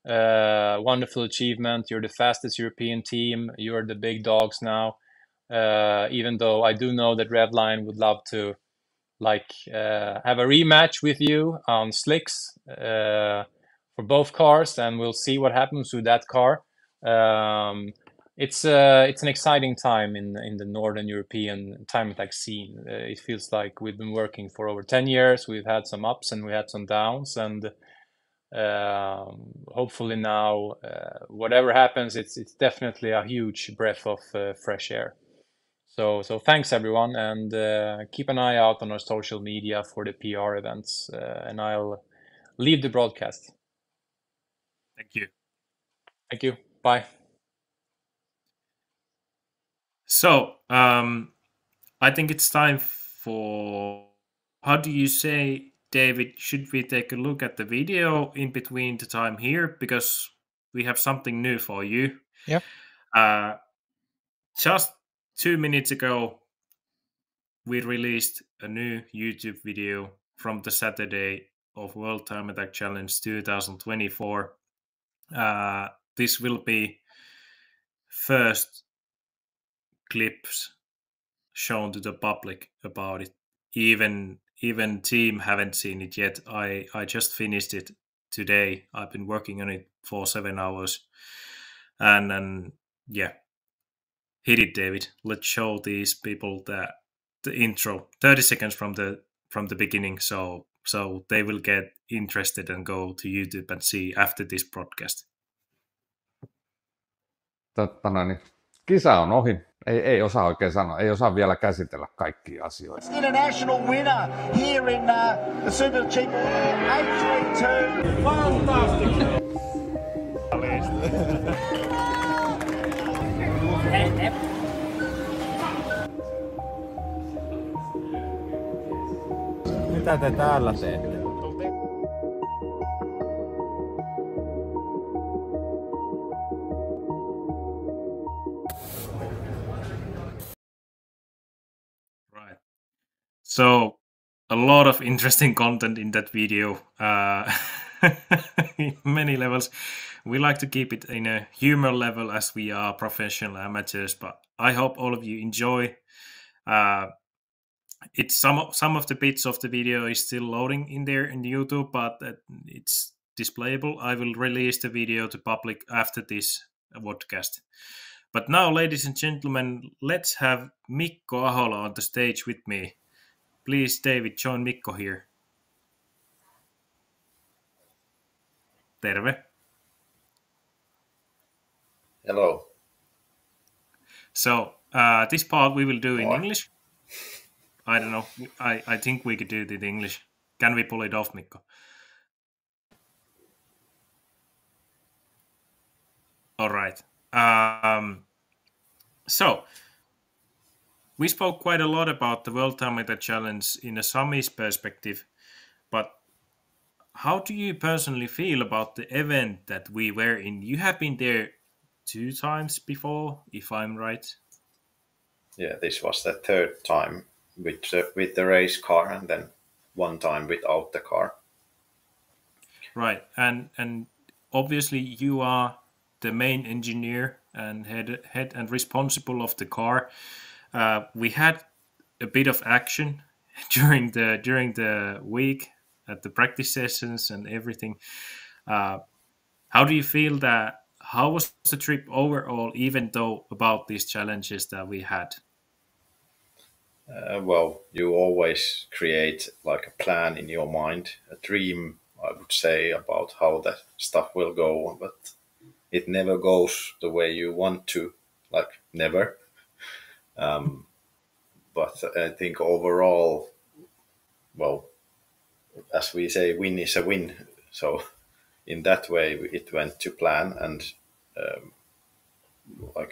Wonderful achievement. You're the fastest European team. You're the big dogs now. Even though I do know that Revline would love to have a rematch with you on slicks for both cars, and we'll see what happens with that car. It's an exciting time in the Northern European time attack scene. It feels like we've been working for over 10 years. We've had some ups and we had some downs, and hopefully now, whatever happens, it's definitely a huge breath of fresh air. So thanks everyone, and keep an eye out on our social media for the PR events, and I'll leave the broadcast. Thank you. Thank you. Bye. So I think it's time for, how do you say, David, should we take a look at the video in between the time here, because we have something new for you. Yep. Just 2 minutes ago, we released a new YouTube video from the Saturday of World Time Attack Challenge 2024. This will be first clips shown to the public about it. Even team haven't seen it yet. I just finished it today. I've been working on it for 7 hours, and yeah. Hit it, David. Let's show these people the intro, 30 seconds from the beginning, so they will get interested and go to YouTube and see after this broadcast. Kisa on ohi. Ei osaa oikein sanoa. Ei osaa vielä käsitellä kaikkia asioita. International winner here in the Super Cheap 832. Fantastic. Mitä te täällä teette? Right. So a lot of interesting content in that video. in many levels. We like to keep it in a humor level as we are professional amateurs, but I hope all of you enjoy. It's some of the bits of the video is still loading in there in YouTube, but it's displayable. I will release the video to public after this podcast. But now, ladies and gentlemen, let's have Mikko Ahola on the stage with me. Please, David, join Mikko here. Terve. Hello. So this part we will do in English. I don't know. I think we could do it in English. Can we pull it off, Mikko? All right. So we spoke quite a lot about the World Thermometer Challenge in a Sami's perspective, but how do you personally feel about the event that we were in? You have been there 2 times before, if I'm right. Yeah, this was the 3rd time with the race car, and then 1 time without the car. Right, and obviously you are the main engineer and head and responsible of the car. We had a bit of action during the week at the practice sessions and everything. How do you feel that? How was the trip overall, even though about these challenges that we had? Well, you always create like a plan in your mind, a dream, I would say, about how the stuff will go, but it never goes the way you want to, like never. But I think overall, well, as we say, win is a win. So in that way, it went to plan, and I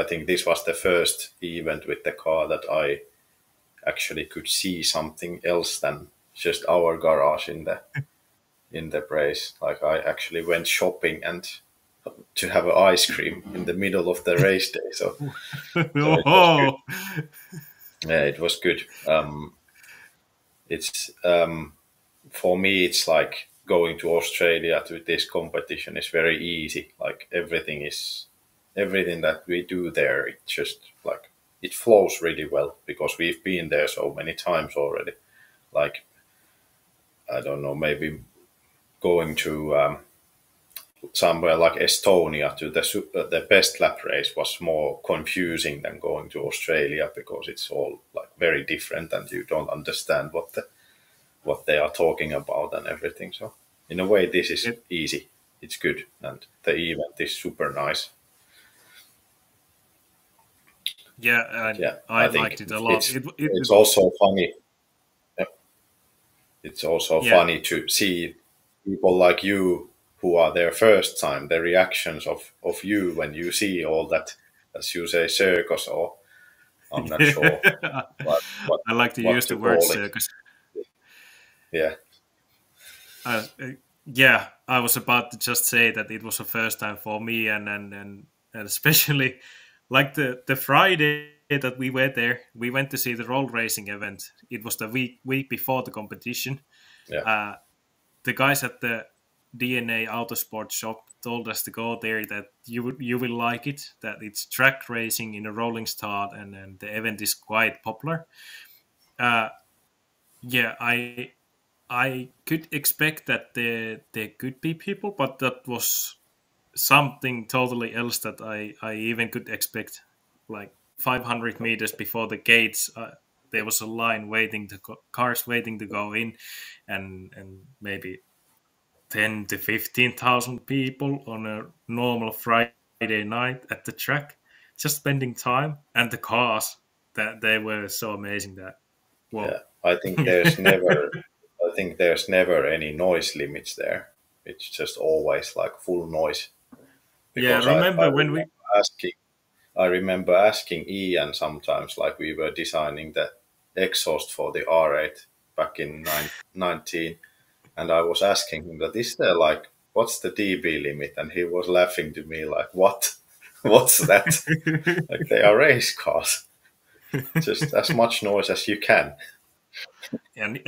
think this was the first event with the car that I actually could see something else than just our garage in the race. Like I actually went shopping and to have an ice cream in the middle of the race day. So it was good. Yeah, it was good. It's for me, it's like going to Australia to this competition is very easy. Like everything that we do there, it just like it flows really well because we've been there so many times already. Like, I don't know, maybe going to somewhere like Estonia to the best lap race was more confusing than going to Australia because it's all like very different and you don't understand what they are talking about and everything. So in a way, this is easy. It's good, and the event is super nice. Yeah, I liked it a lot. It's also funny. It's also funny to see people like you who are there first time, the reactions of you when you see all that, as you say, circus, or I'm not sure. I like to use the word circus. Yeah. Yeah, I was about to just say that it was the first time for me, and especially like the Friday that we were there, we went to see the roll racing event. It was the week before the competition. Yeah. The guys at the DNA Autosport shop told us to go there, that you will like it, that it's track racing in a rolling start, and the event is quite popular. Yeah, I could expect that there could be people, but that was something totally else that I even could expect. Like 500 meters before the gates, there was a line cars waiting to go in, and maybe 10 to 15,000 people on a normal Friday night at the track, just spending time. And the cars, that they were so amazing that. Whoa. Yeah, I think there's never any noise limits there. It's just always like full noise. Because I remember asking Ian sometimes, like we were designing the exhaust for the R8 back in 19, and I was asking him that, is there like, what's the dB limit? And he was laughing to me like, what? What's that? Like, they are race cars. Just as much noise as you can. And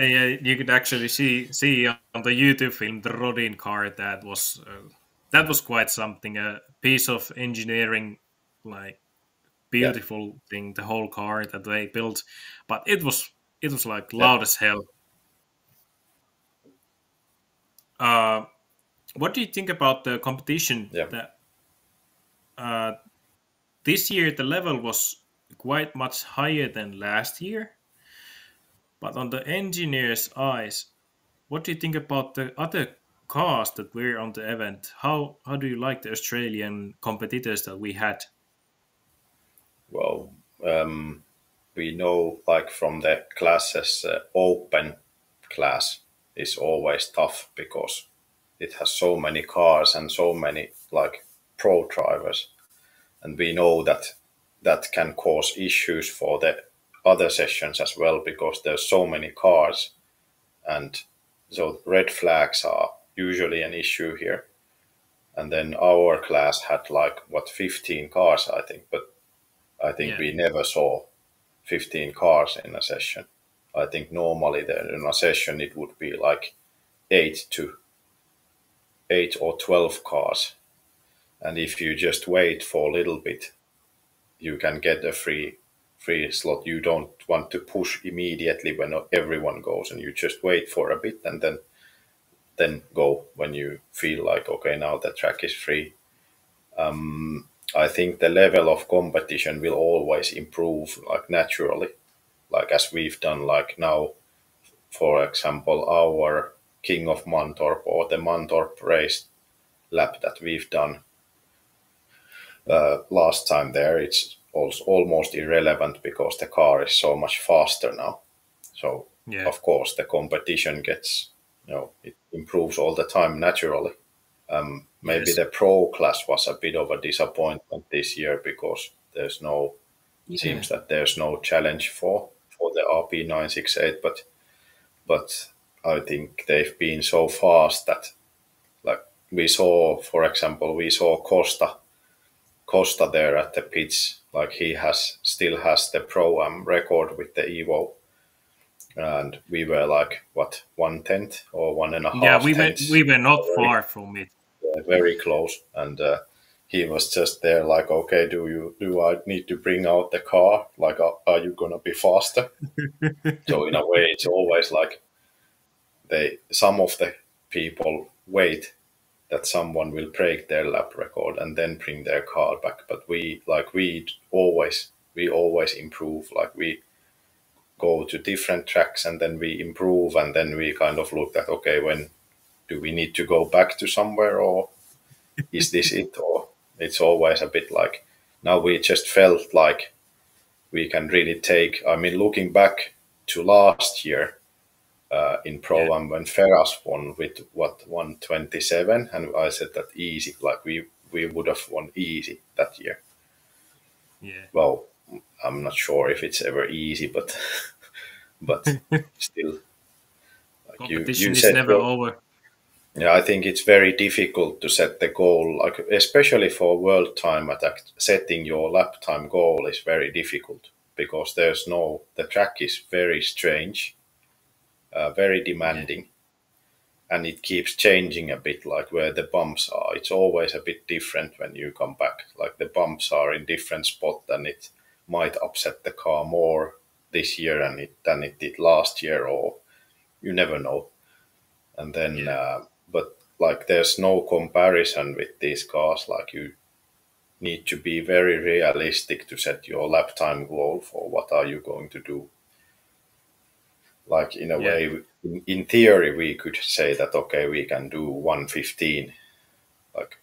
you could actually see on the YouTube film the Rodin car. That was quite something. A piece of engineering, like beautiful thing. The whole car that they built, but it was like loud as hell. What do you think about the competition? That this year the level was quite much higher than last year, but on the engineers' eyes, what do you think about the other cars that were on the event? How do you like the Australian competitors that we had? Well, we know like from the classes, open class is always tough because it has so many cars and so many like pro drivers, and we know that can cause issues for the other sessions as well because there's so many cars, and so red flags are usually an issue here. And then our class had like 15 cars, I think, but I think we never saw 15 cars in a session. I think normally in a session it would be like 8 or 12 cars. And if you just wait for a little bit, you can get a free slot. You don't want to push immediately when everyone goes, and you just wait for a bit and then go when you feel like, okay, now the track is free. I think the level of competition will always improve, like naturally, like as we've done, like now, for example, our King of Mantorp or the Mantorp race lap that we've done last time there, it's also almost irrelevant because the car is so much faster now. So of course the competition gets, it improves all the time naturally. Maybe the pro class was a bit of a disappointment this year because seems that there's no challenge for the RP968, but I think they've been so fast that, like we saw, for example, Costa there at the pits, like he still has the Pro-Am record with the Evo, and we were like 1/10 or 1.5. Yeah, we were not far from it. Very close, and he was just there like, okay, do I need to bring out the car? Like, are you gonna be faster? So in a way, it's always like some of the people wait that someone will break their lap record and then bring their car back. But we always improve. Like we go to different tracks and then we improve, and then we kind of look at, okay, when do we need to go back to somewhere, or is this it? Or it's always a bit like, now we just felt like we can really take, I mean, looking back to last year in Pro-Am when Ferras won with 127, and I said that easy, like we would have won easy that year. Yeah. Well, I'm not sure if it's ever easy, but still, like competition is never over. Yeah, I think it's very difficult to set the goal, like especially for world time attack. Setting your lap time goal is very difficult because the track is very strange, very demanding, and it keeps changing a bit, like where the bumps are. It's always a bit different when you come back. Like the bumps are in different spot, and it might upset the car more this year than it did last year, or you never know. And then, but like there's no comparison with these cars. Like you need to be very realistic to set your lap time goal for what are you going to do. Like in a way, in theory, we could say that, okay, we can do 1:15, like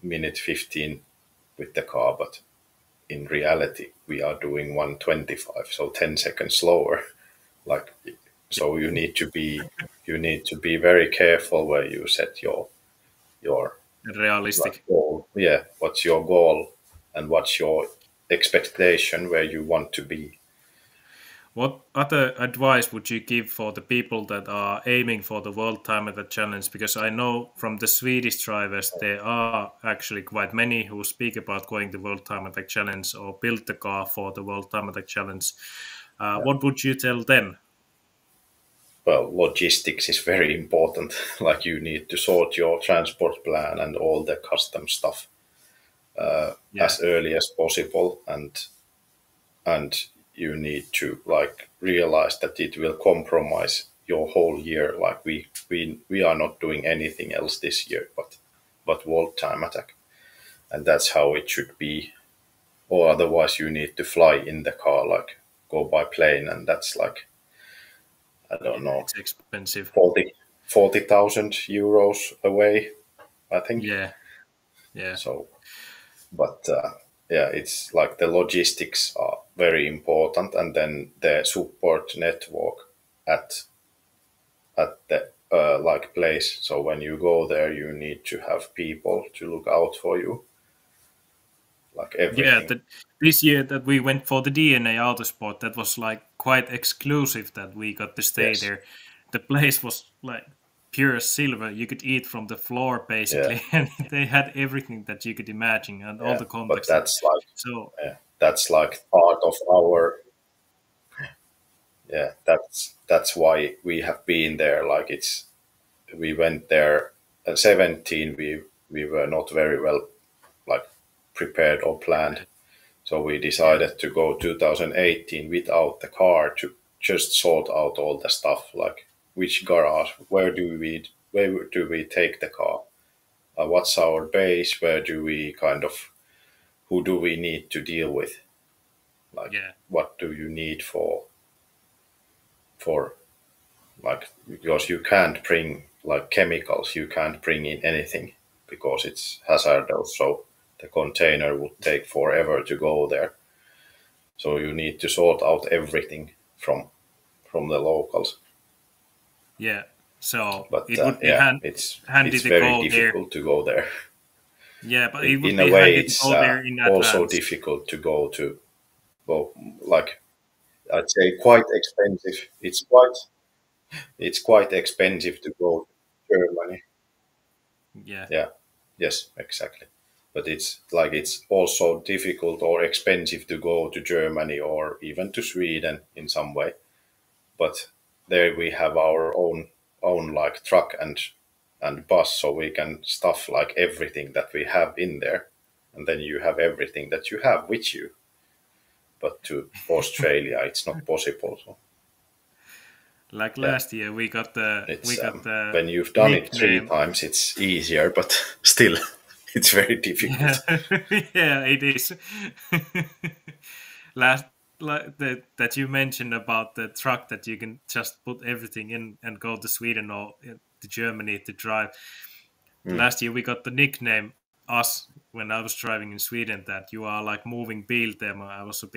minute 15 with the car, but in reality, we are doing 1:25, so 10 seconds slower. Like, so you need to be very careful where you set your realistic goal. Yeah, what's your goal and what's your expectation where you want to be. What other advice would you give for the people that are aiming for the World Time Attack Challenge? Because I know from the Swedish drivers, there are actually quite many who speak about going to the World Time Attack Challenge or build the car for the World Time Attack Challenge. What would you tell them? well, logistics is very important. Like you need to sort your transport plan and all the custom stuff as early as possible, and you need to like realize that it will compromise your whole year. Like we are not doing anything else this year but World Time Attack, and that's how it should be. Or otherwise you need to fly in the car, like go by plane, and that's like, I don't know, it's expensive. 40,000 euros away, I think. Yeah. So, but it's like the logistics are very important, and then the support network at the like place. So when you go there, you need to have people to look out for you, like everything. Yeah, this year that we went for the DNA Autosport, that was like quite exclusive that we got to stay there. The place was like pure silver. You could eat from the floor basically, and they had everything that you could imagine and all the context. But that's like so. That's like part of our. Yeah, that's why we have been there. Like we went there at 17. We were not very well like prepared or planned, so we decided to go 2018 without the car to just sort out all the stuff, like which garage, where do we take the car, what's our base, where do we who do we need to deal with, like what do you need for like, because you can't bring like chemicals, you can't bring in anything because it's hazardous, so the container would take forever to go there. So you need to sort out everything from the locals. Yeah, so but it would be it's handy to very go difficult to go there. Yeah, but it would in be a way handy it's to go there in advance. also difficult to go like, I'd say quite expensive. It's quite expensive to go to Germany. Yeah. Yes, exactly. But it's also difficult or expensive to go to Germany or even to Sweden in some way. But there we have our own like truck and bus, so we can stuff like everything that we have in there, and then you have everything that you have with you. But to Australia, it's not possible. So. Like last year, we got the when you've done nickname. it 3 times, it's easier, but still, it's very difficult. Yeah, it is. That you mentioned about the truck that you can just put everything in and go to Sweden or to Germany to drive. Last year, we got the nickname us when I was driving in Sweden, that you are like moving Biltema. I was a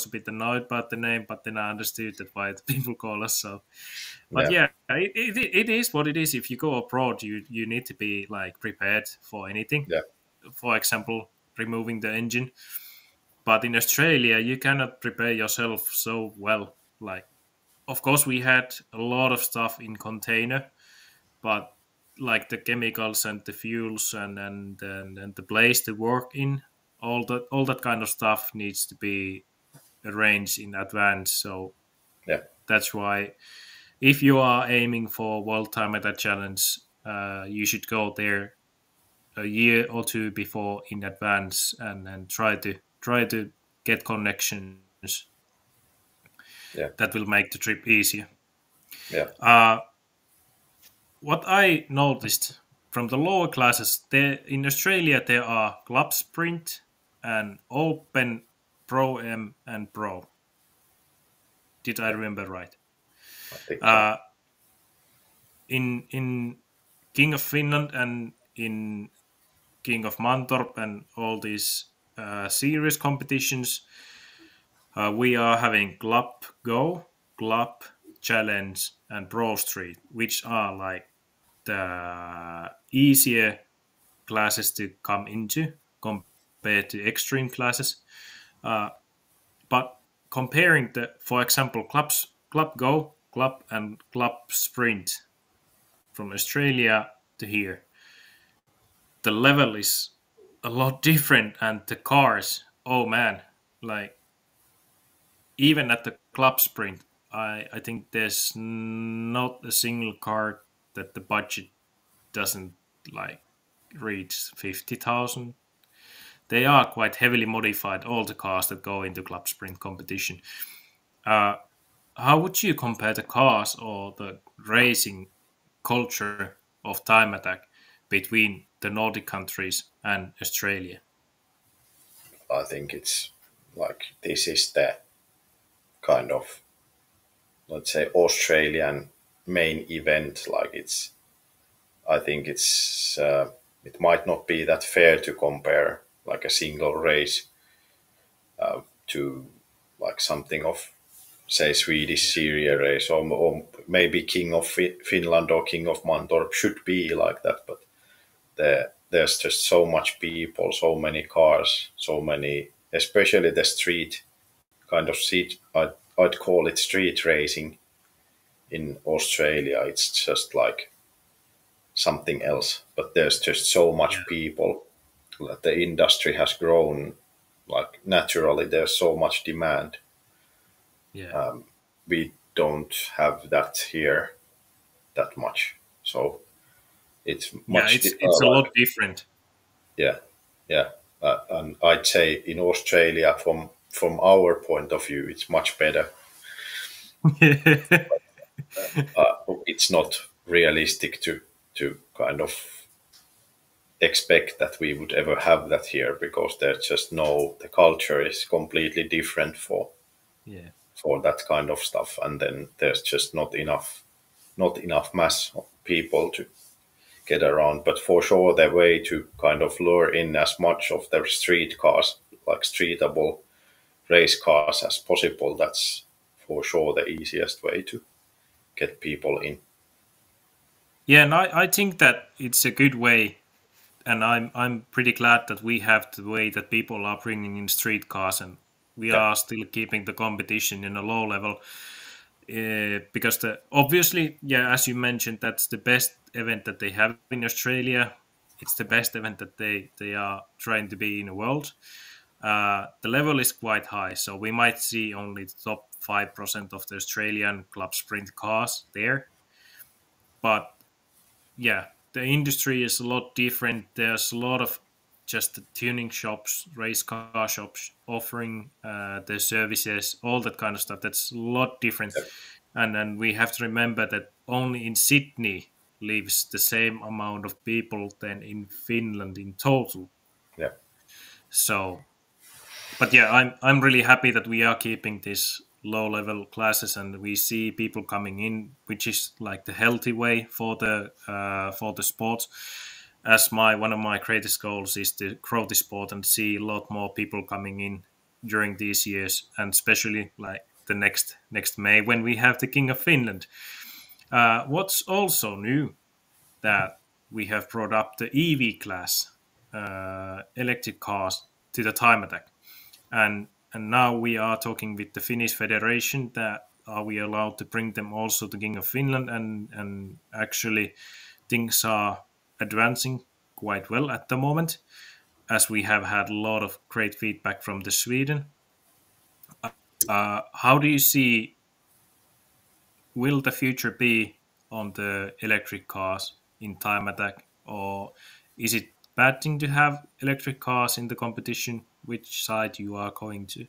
bit annoyed about the name, but then I understood that why the people call us so. But it is what it is. If you go abroad, you need to be like prepared for anything. Yeah. For example, removing the engine. But in Australia, you cannot prepare yourself so well. Like, of course, we had a lot of stuff in container, but like the chemicals and the fuels and the place to work in, all that kind of stuff needs to be arranged in advance. So that's why if you are aiming for World Time Attack Challenge, you should go there a year or two before in advance and try to get connections. That will make the trip easier. What I noticed from the lower classes, in Australia there are Club Sprint and Open, Pro M and Pro. Did I remember right? I think so. In King of Finland and in King of Mantorp and all these serious competitions, we are having Club Go, Club Challenge and Pro Street, which are like the easier classes to come into compared to extreme classes. But comparing for example, Club Go, Club and Club Sprint from Australia to here, the level is a lot different, and the cars, oh man, like even at the Club Sprint, I think there's not a single car that the budget doesn't like reach 50,000. They are quite heavily modified, all the cars that go into club sprint competition. How would you compare the cars or the racing culture of time attack between the Nordic countries and Australia? I think it's like this is the kind of, let's say, Australian main event. Like I think it might not be that fair to compare like a single race to like something of, say, Swedish Serie race or maybe King of Finland or King of Mantorp should be like that. But there's just so much people, so many cars, so many, especially the street kind of seat. I'd call it street racing in Australia. It's just like something else. But there's just so much people that the industry has grown. Like naturally, there's so much demand. Yeah. We don't have that here that much, so it's much. It's a lot different. Yeah, and I'd say in Australia, from our point of view, it's much better. It's not realistic to kind of expect that we would ever have that here, because there's just the culture is completely different for that kind of stuff, and then there's just not enough mass of people to get around. But for sure, the way to kind of lure in as much of the street cars, like streetable race cars as possible, that's for sure the easiest way to get people in. Yeah, and I think that it's a good way, and I'm pretty glad that we have the way that people are bringing in street cars, and we are still keeping the competition in a low level, because obviously, as you mentioned, that's the best event that they have in Australia. It's the best event that they are trying to be in the world. The level is quite high, so we might see only the top 5% of the Australian club sprint cars there. But yeah, the industry is a lot different. There's a lot of just the tuning shops, race car shops offering their services, all that kind of stuff. That's a lot different. And then we have to remember that only in Sydney lives the same amount of people than in Finland in total. Yeah. So, but yeah, I'm really happy that we are keeping this low level classes, and we see people coming in, which is like the healthy way for the sport. As one of my greatest goals is to grow the sport and see a lot more people coming in during these years, and especially like the next May when we have the King of Finland. What's also new that we have brought up the EV class, electric cars, to the time attack, and now we are talking with the Finnish Federation that are we allowed to bring them also to King of Finland, and actually things are advancing quite well at the moment, as we have had a lot of great feedback from the Sweden. How do you see, will the future be on the electric cars in time attack, or is it bad thing to have electric cars in the competition? Which side you are going to?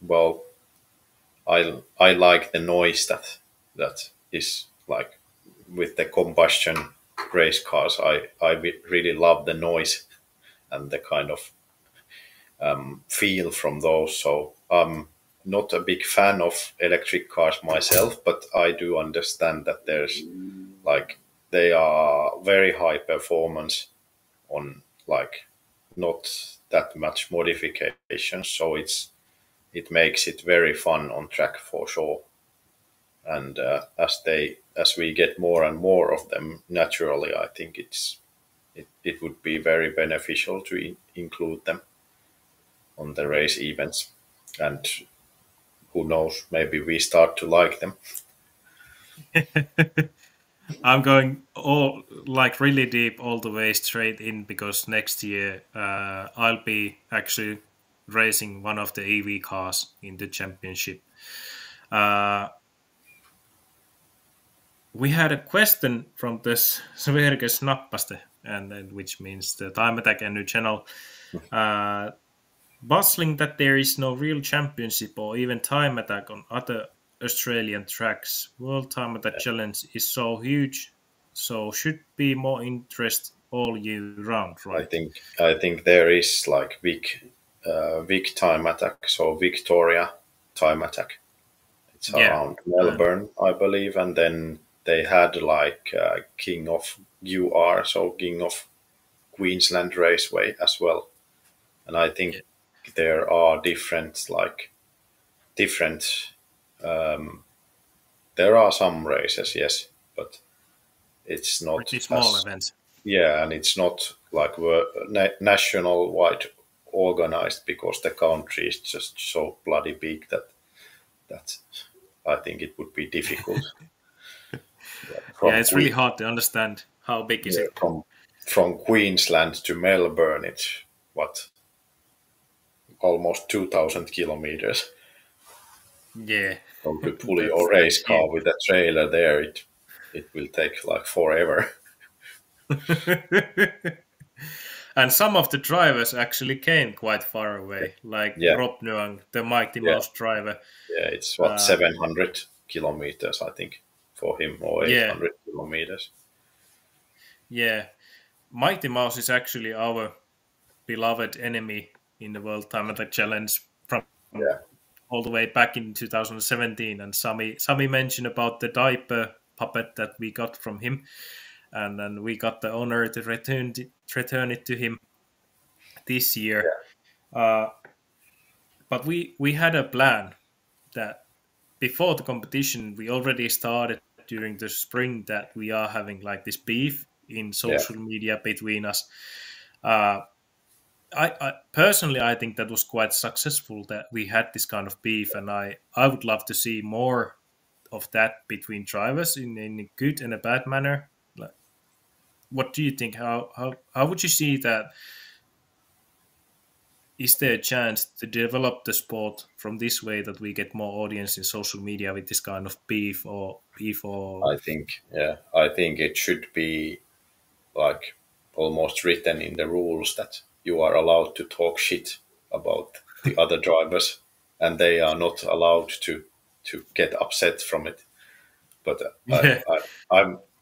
Well, I like the noise that is like with the combustion race cars. I really love the noise and the kind of feel from those. So I'm not a big fan of electric cars myself, but I do understand that there's like they are very high performance on like not that much modification, so it makes it very fun on track for sure. And as we get more and more of them, naturally, I think it would be very beneficial to include them on the race events. And who knows, maybe we start to like them. I'm going really deep all the way straight in, because next year I'll be actually racing one of the EV cars in the championship. We had a question from this Sverige Snappaste, and which means the Time Attack and new channel. Bustling that there is no real championship or even Time Attack on other Australian tracks. World Time Attack Challenge is so huge, so should be more interest all year round, right? I think there is like Vic Time Attack, so Victoria Time Attack. It's around Melbourne, I believe, and then they had like King of UR, so King of Queensland Raceway as well. And I think there are different there are some races, yes, but it's not pretty small events. Yeah, and it's not like national wide organized, because the country is just so bloody big that I think it would be difficult. It's really hard to understand how big is it. From Queensland to Melbourne, it's almost 2,000 kilometers. Yeah. So to pull your race car with a trailer there, it will take like forever. And some of the drivers actually came quite far away, like Rob Nuang, the Mighty Mouse driver. Yeah, it's 700 kilometers, I think, for him, or 800 kilometers. Yeah. Mighty Mouse is actually our beloved enemy in the World Time Attack Challenge from all the way back in 2017. And Sami mentioned about the diaper puppet that we got from him. And then we got the honor to return it to him this year. But we had a plan that before the competition, we already started during the spring that we are having like this beef in social media between us. I personally, I think that was quite successful that we had this kind of beef, and I would love to see more of that between drivers in a good and a bad manner. What do you think? How would you see that? Is there a chance to develop the sport from this way that we get more audience in social media with this kind of beef? I think it should be like almost written in the rules that you are allowed to talk shit about the other drivers, and they are not allowed to get upset from it. But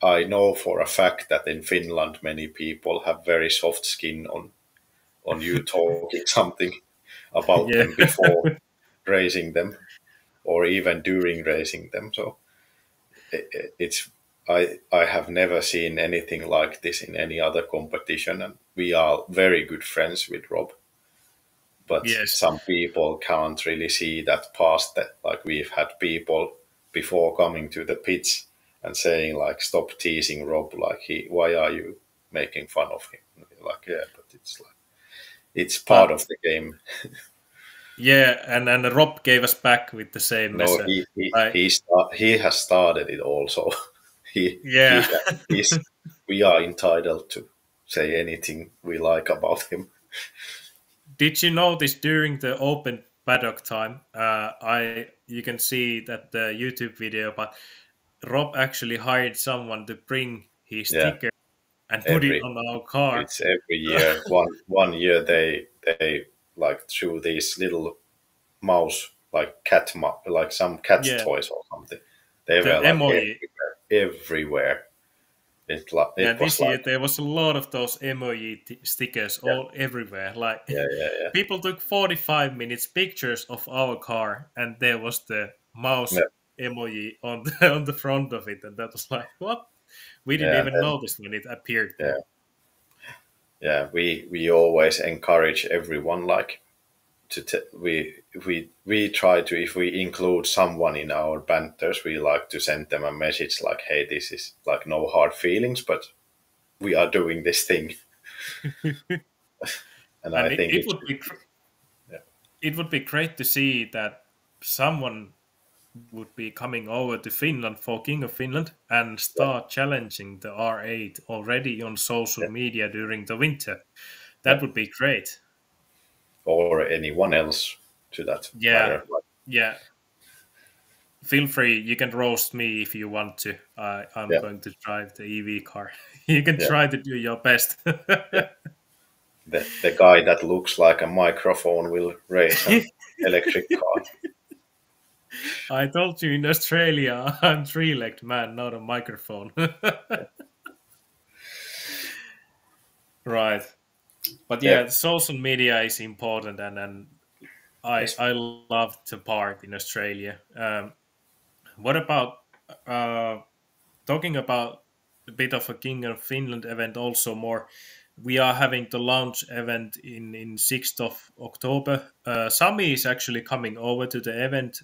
I know for a fact that in Finland many people have very soft skin on you talking something about them before racing them, or even during racing them. So I have never seen anything like this in any other competition, and we are very good friends with Rob. But some people can't really see that past that. Like, we've had people before coming to the pits and saying like, "Stop teasing Rob! Like, why are you making fun of him?" Like, but it's part of the game. And Rob gave us back with the same message. He has started it also. We are entitled to say anything we like about him. Did you notice during the open paddock time? You can see that the YouTube video, but Rob actually hired someone to bring his sticker and put it on our car. It's every year. one year they like threw these little mouse, like like some cat toys or something. They were like everywhere. This year there was a lot of those emoji stickers all everywhere. Like people took 45 minutes pictures of our car, and there was the mouse emoji on the front of it, and that was like, what? We didn't even notice when it appeared. We always encourage everyone like we try to, if we include someone in our banters, we like to send them a message like, "Hey, this is like no hard feelings, but we are doing this thing." and I think it would be great to see that someone would be coming over to Finland for King of Finland and start challenging the R8 already on social media during the winter. That would be great. Or anyone else to that matter. feel free. You can roast me if you want to. I'm Yeah. going to drive the EV car. You can Yeah. try to do your best. The guy that looks like a microphone will race an electric car. I told you in Australia, I'm three-legged man, not a microphone. Right. But yeah, social media is important, and I love the part in Australia. What about talking about a bit of a King of Finland event also more? We are having the launch event in 6th of October. Sami is actually coming over to the event.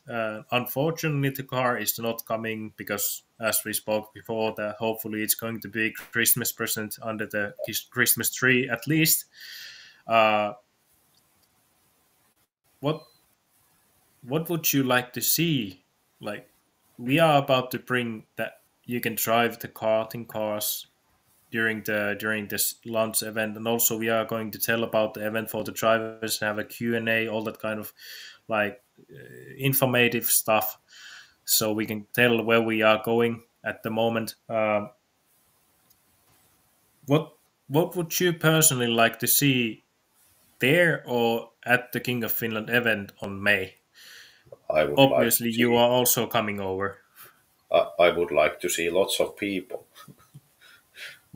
Unfortunately, the car is not coming because, as we spoke before, that hopefully it's going to be Christmas present under the Christmas tree at least. What would you like to see? Like, we are about to bring that you can drive the karting cars during this launch event, and also we are going to tell about the event for the drivers, have a Q&A, all that kind of like informative stuff, so we can tell where we are going at the moment. What would you personally like to see there or at the King of Finland event on May? Obviously, you are also coming over. I would like to see lots of people.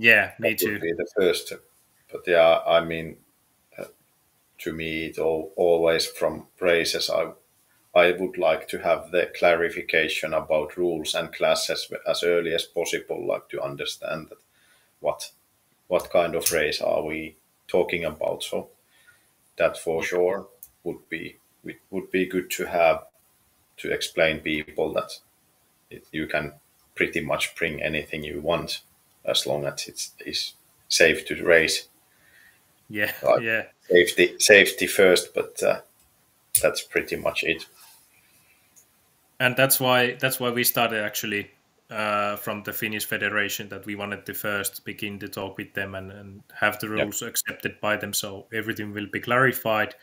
Yeah, me that too. would be the first. But yeah, I mean, to me, it always from races, I would like to have the clarification about rules and classes as early as possible, like to understand that what kind of race are we talking about. So that for sure would be good to have, to explain people that you can pretty much bring anything you want as long as it is safe to race. Yeah, yeah. Safety first, but that's pretty much it. And that's why we started actually from the Finnish Federation, that we wanted to first begin to talk with them and have the rules accepted by them, so everything will be clarified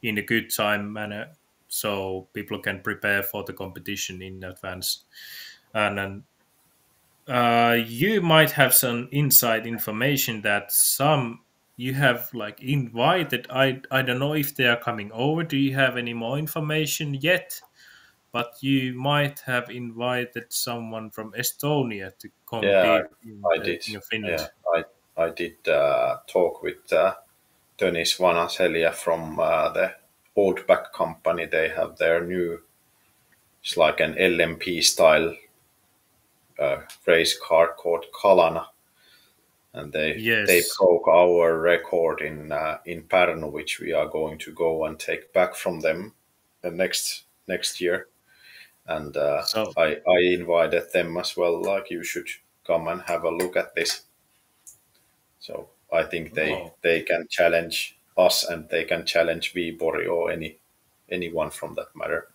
in a good time manner, so people can prepare for the competition in advance. And then you might have some inside information that you have like invited. I don't know if they are coming over. Do you have any more information yet? But you might have invited someone from Estonia to compete in Finland. Yeah, I did talk with Tõnis Vanaselja from the Vodcast company. They have their new, it's like an LMP style race car called Kalana, and they broke our record in Pärnu, which we are going to go and take back from them next year. And I invited them as well, like, you should come and have a look at this. So I think they can challenge us, and they can challenge Viipuri or anyone from that matter.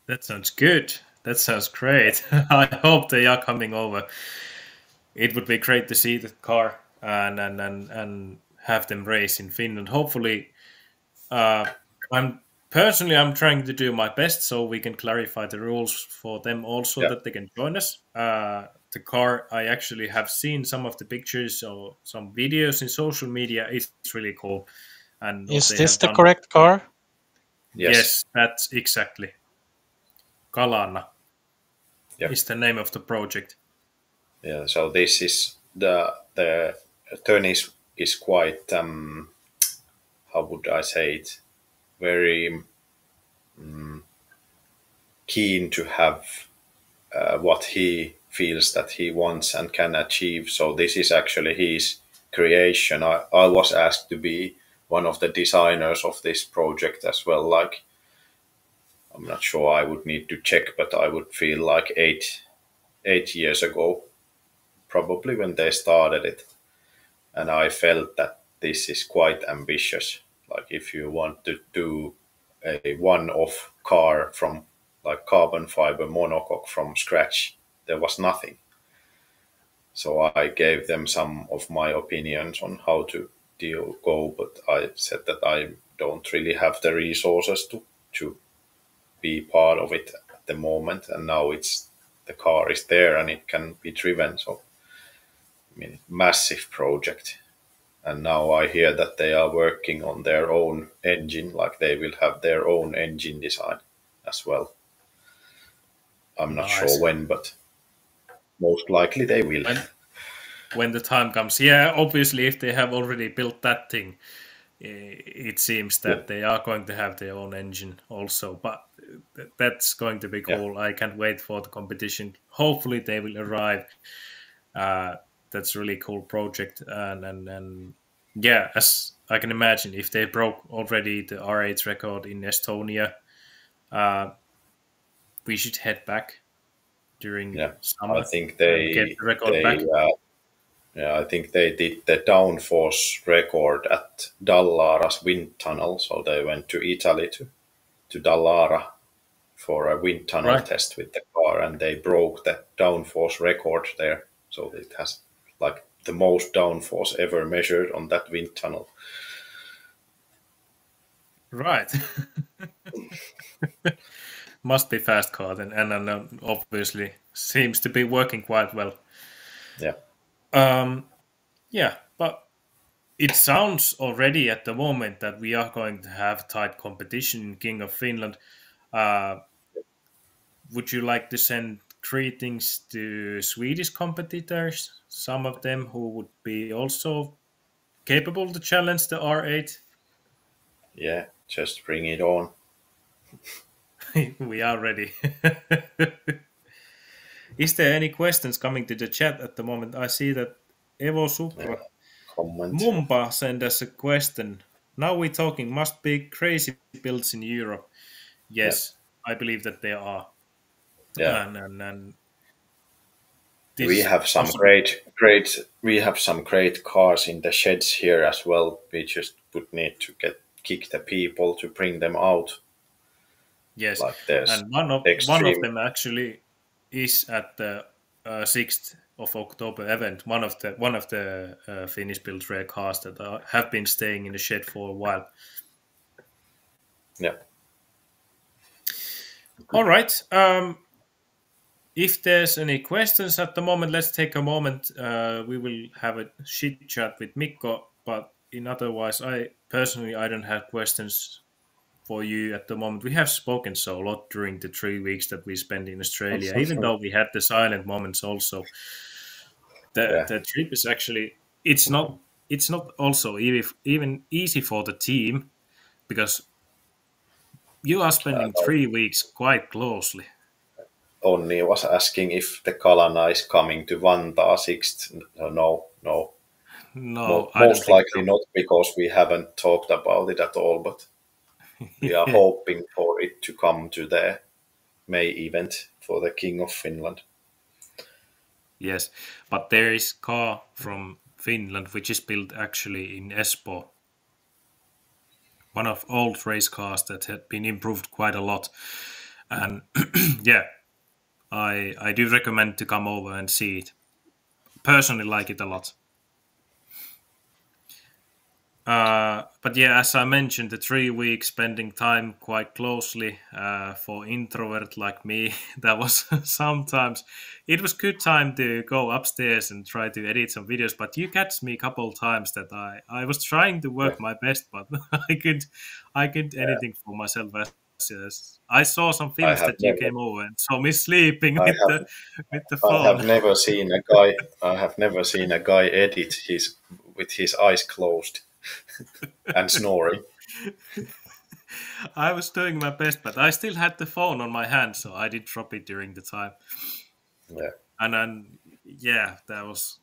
That sounds good. That sounds great. I hope they are coming over. It would be great to see the car and have them race in Finland. Hopefully, I'm trying to do my best so we can clarify the rules for them also, that they can join us. The car, I actually have seen some of the pictures or some videos in social media. It's really cool. And is this the correct car? Yes, that's exactly. Kalana is the name of the project. Yeah, so this is the Tõnis is quite how would I say it, very keen to have what he feels that he wants and can achieve. So this is actually his creation. I was asked to be one of the designers of this project as well. Like, I'm not sure, I would need to check, but I would feel like 8 years ago, probably, when they started it. And I felt that this is quite ambitious. Like, if you want to do a one-off car from like carbon fiber monocoque from scratch, there was nothing. So I gave them some of my opinions on how to go, but I said that I don't really have the resources to be part of it the moment, and now the car is there and it can be driven. So, I mean, massive project. And now I hear that they are working on their own engine, like they will have their own engine design as well. I'm not sure when, but most likely they will. When the time comes. Yeah, obviously, if they have already built that thing, it seems that they are going to have their own engine also. But that's going to be cool. Yeah. I can't wait for the competition. Hopefully, they will arrive. That's a really cool project. And yeah, as I can imagine, if they broke already the R8 record in Estonia, we should head back during summer. I think they get the record back. I think they did the downforce record at Dallara's wind tunnel. So they went to Italy to Dallara for a wind tunnel test with the car, and they broke the downforce record there. So it has like the most downforce ever measured on that wind tunnel. Right. Must be fast car then, and obviously seems to be working quite well. Yeah. Yeah, but it sounds already at the moment that we are going to have tight competition in King of Finland. Would you like to send greetings to Swedish competitors, some of them who would be also capable to challenge the R8? Yeah, just bring it on. We are ready. Is there any questions coming to the chat at the moment? I see that Evo Supra Mumba sent us a question. Now we're talking must be crazy builds in Europe. Yes, I believe that there are. Yeah. And we have some great cars in the sheds here as well. We just would need to kick the people to bring them out. Yes, like and one of them actually is at the 6th of October event. One of the Finnish built rare cars that have been staying in the shed for a while. Yeah. All right. If there's any questions at the moment, let's take a moment. We will have a chit chat with Mikko, but otherwise, I don't have questions for you at the moment. We have spoken so a lot during the 3 weeks that we spent in Australia, even though we had the silent moments also. The trip is actually, it's not also even easy for the team, because you are spending 3 weeks quite closely. Onni was asking if the Kalana is coming to Vantaa 6th. No, most likely not, because we haven't talked about it at all, but we are hoping for it to come to the May event for the King of Finland. Yes, but there is car from Finland which is built actually in Espoo. One of old race cars that had been improved quite a lot. And yeah, I do recommend to come over and see it. Personally like it a lot. But yeah, as I mentioned, the 3 weeks spending time quite closely for introvert like me, that was sometimes, it was good time to go upstairs and try to edit some videos, but you catch me a couple of times that I was trying to work my best, but I couldn't anything for myself. I saw some films that you came over and saw me sleeping with the phone. I have never seen a guy edit with his eyes closed and snoring. I was doing my best, but I still had the phone on my hand, so I did drop it during the time. Yeah. And then that was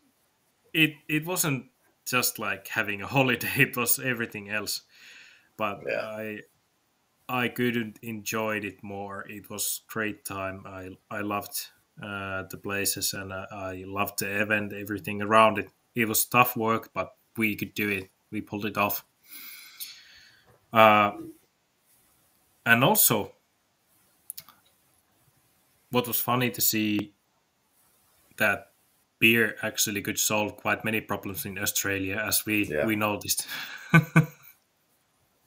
it. It wasn't just like having a holiday; it was everything else. But I couldn't enjoy it more. It was great time. I loved the places, and I loved the event, everything around it. It was tough work, but we could do it. We pulled it off. And also, what was funny to see that beer actually could solve quite many problems in Australia, as we noticed.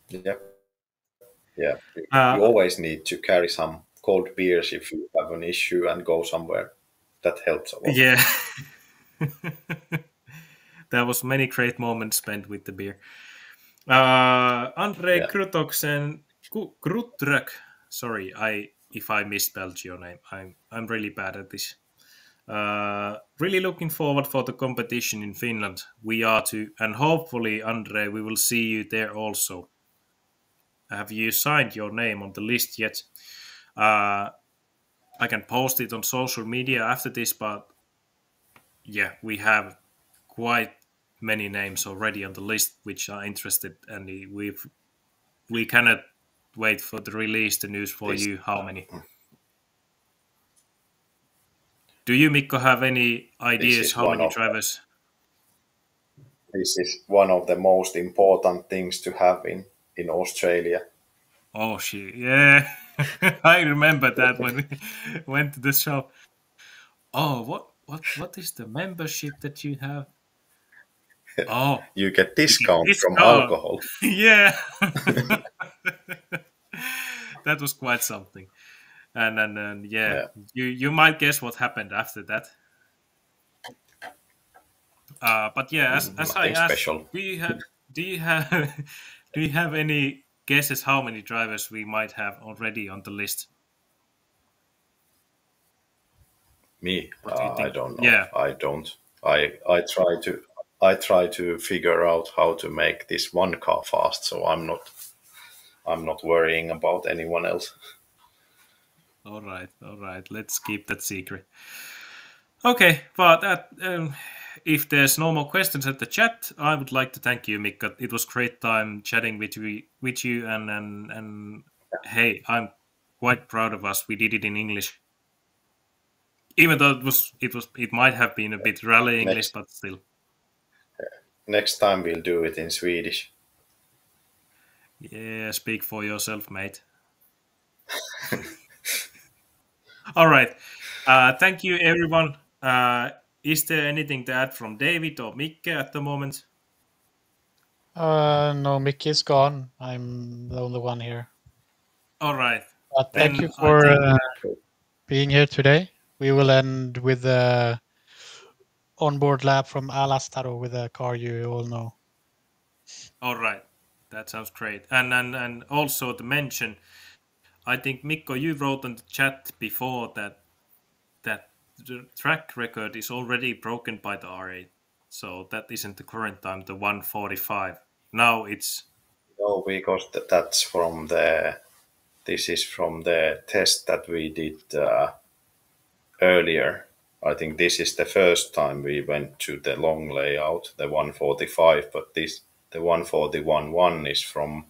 Yeah. You always need to carry some cold beers if you have an issue and go somewhere. That helps a lot. Yeah. There was many great moments spent with the beer. Andre Krutoksen, Krutrök. Sorry, if I misspelled your name. I'm really bad at this. Really looking forward for the competition in Finland. We are too, and hopefully, Andre, we will see you there also. Have you signed your name on the list yet? I can post it on social media after this, but yeah, we have quite many names already on the list which are interested, and we cannot wait for the release the news for you. How many? Do you, Mikko, have any ideas how many drivers? This is one of the most important things to have in Australia. Oh, yeah. I remember that when we went to the show. Oh, what is the membership that you have? Oh, You get discount from alcohol. Yeah. That was quite something. And yeah, you might guess what happened after that. But yeah, as I asked, special. do you have any guesses how many drivers we might have already on the list? Me, What do you think? I don't know. Yeah. I don't. I try to figure out how to make this one car fast, so I'm not worrying about anyone else. All right. Let's keep that secret. Okay, but if there's no more questions at the chat, I would like to thank you, Mikko. It was great time chatting with you, and hey, I'm quite proud of us. We did it in English, even though it might have been a bit rally English, but still. Next time we'll do it in Swedish. Yeah, speak for yourself, mate. All right. Thank you, everyone. Is there anything to add from David or Mikke at the moment? No, Mickey's gone. I'm the only one here. All right. But thank you for being here today. We will end with the onboard lap from Alastaro with a car you all know. All right. That sounds great. And also to mention, I think, Mikko, you wrote in the chat before that the track record is already broken by the R8. So that isn't the current time, the 1:45. Now it's... No, because this is from the test that we did earlier. I think this is the first time we went to the long layout, the 1:45, but the 1:41.1 is from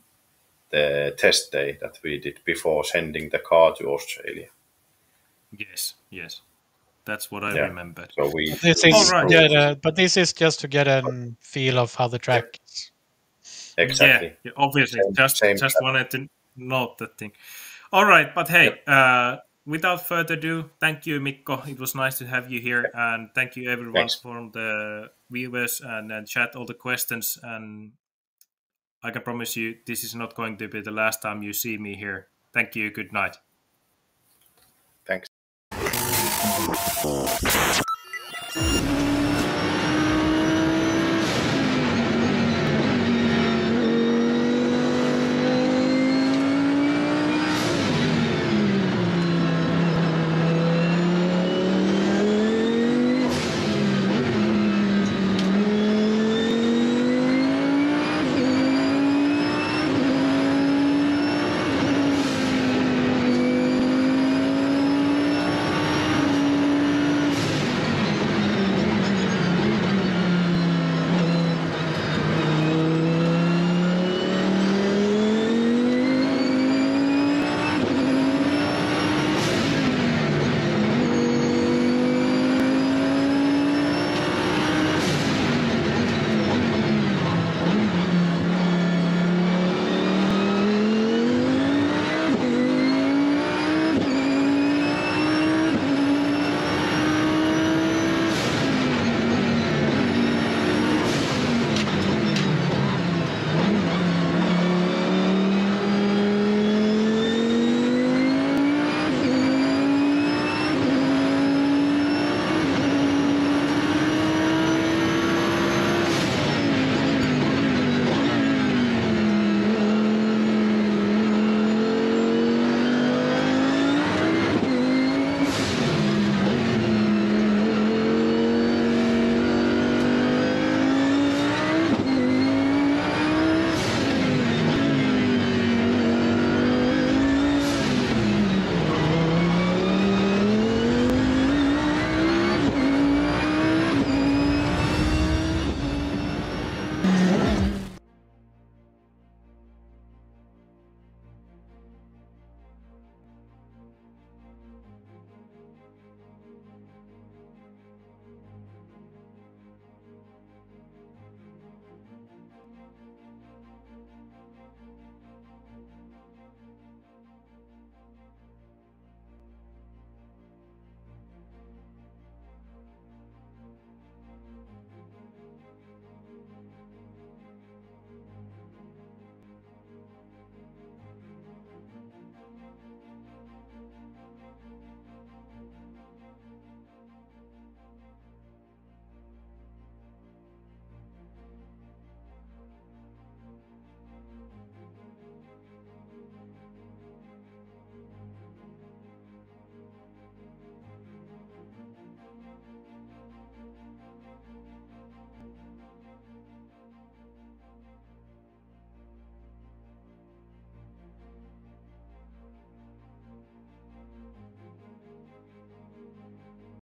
the test day that we did before sending the car to Australia. Yes. That's what I remembered. So but this is just to get a feel of how the track is. Exactly. Yeah, obviously. Just wanted to note that thing. All right, but hey, without further ado, thank you, Mikko. It was nice to have you here, and thank you everyone from the viewers and chat all the questions. And I can promise you, this is not going to be the last time you see me here. Thank you. Good night. Thanks.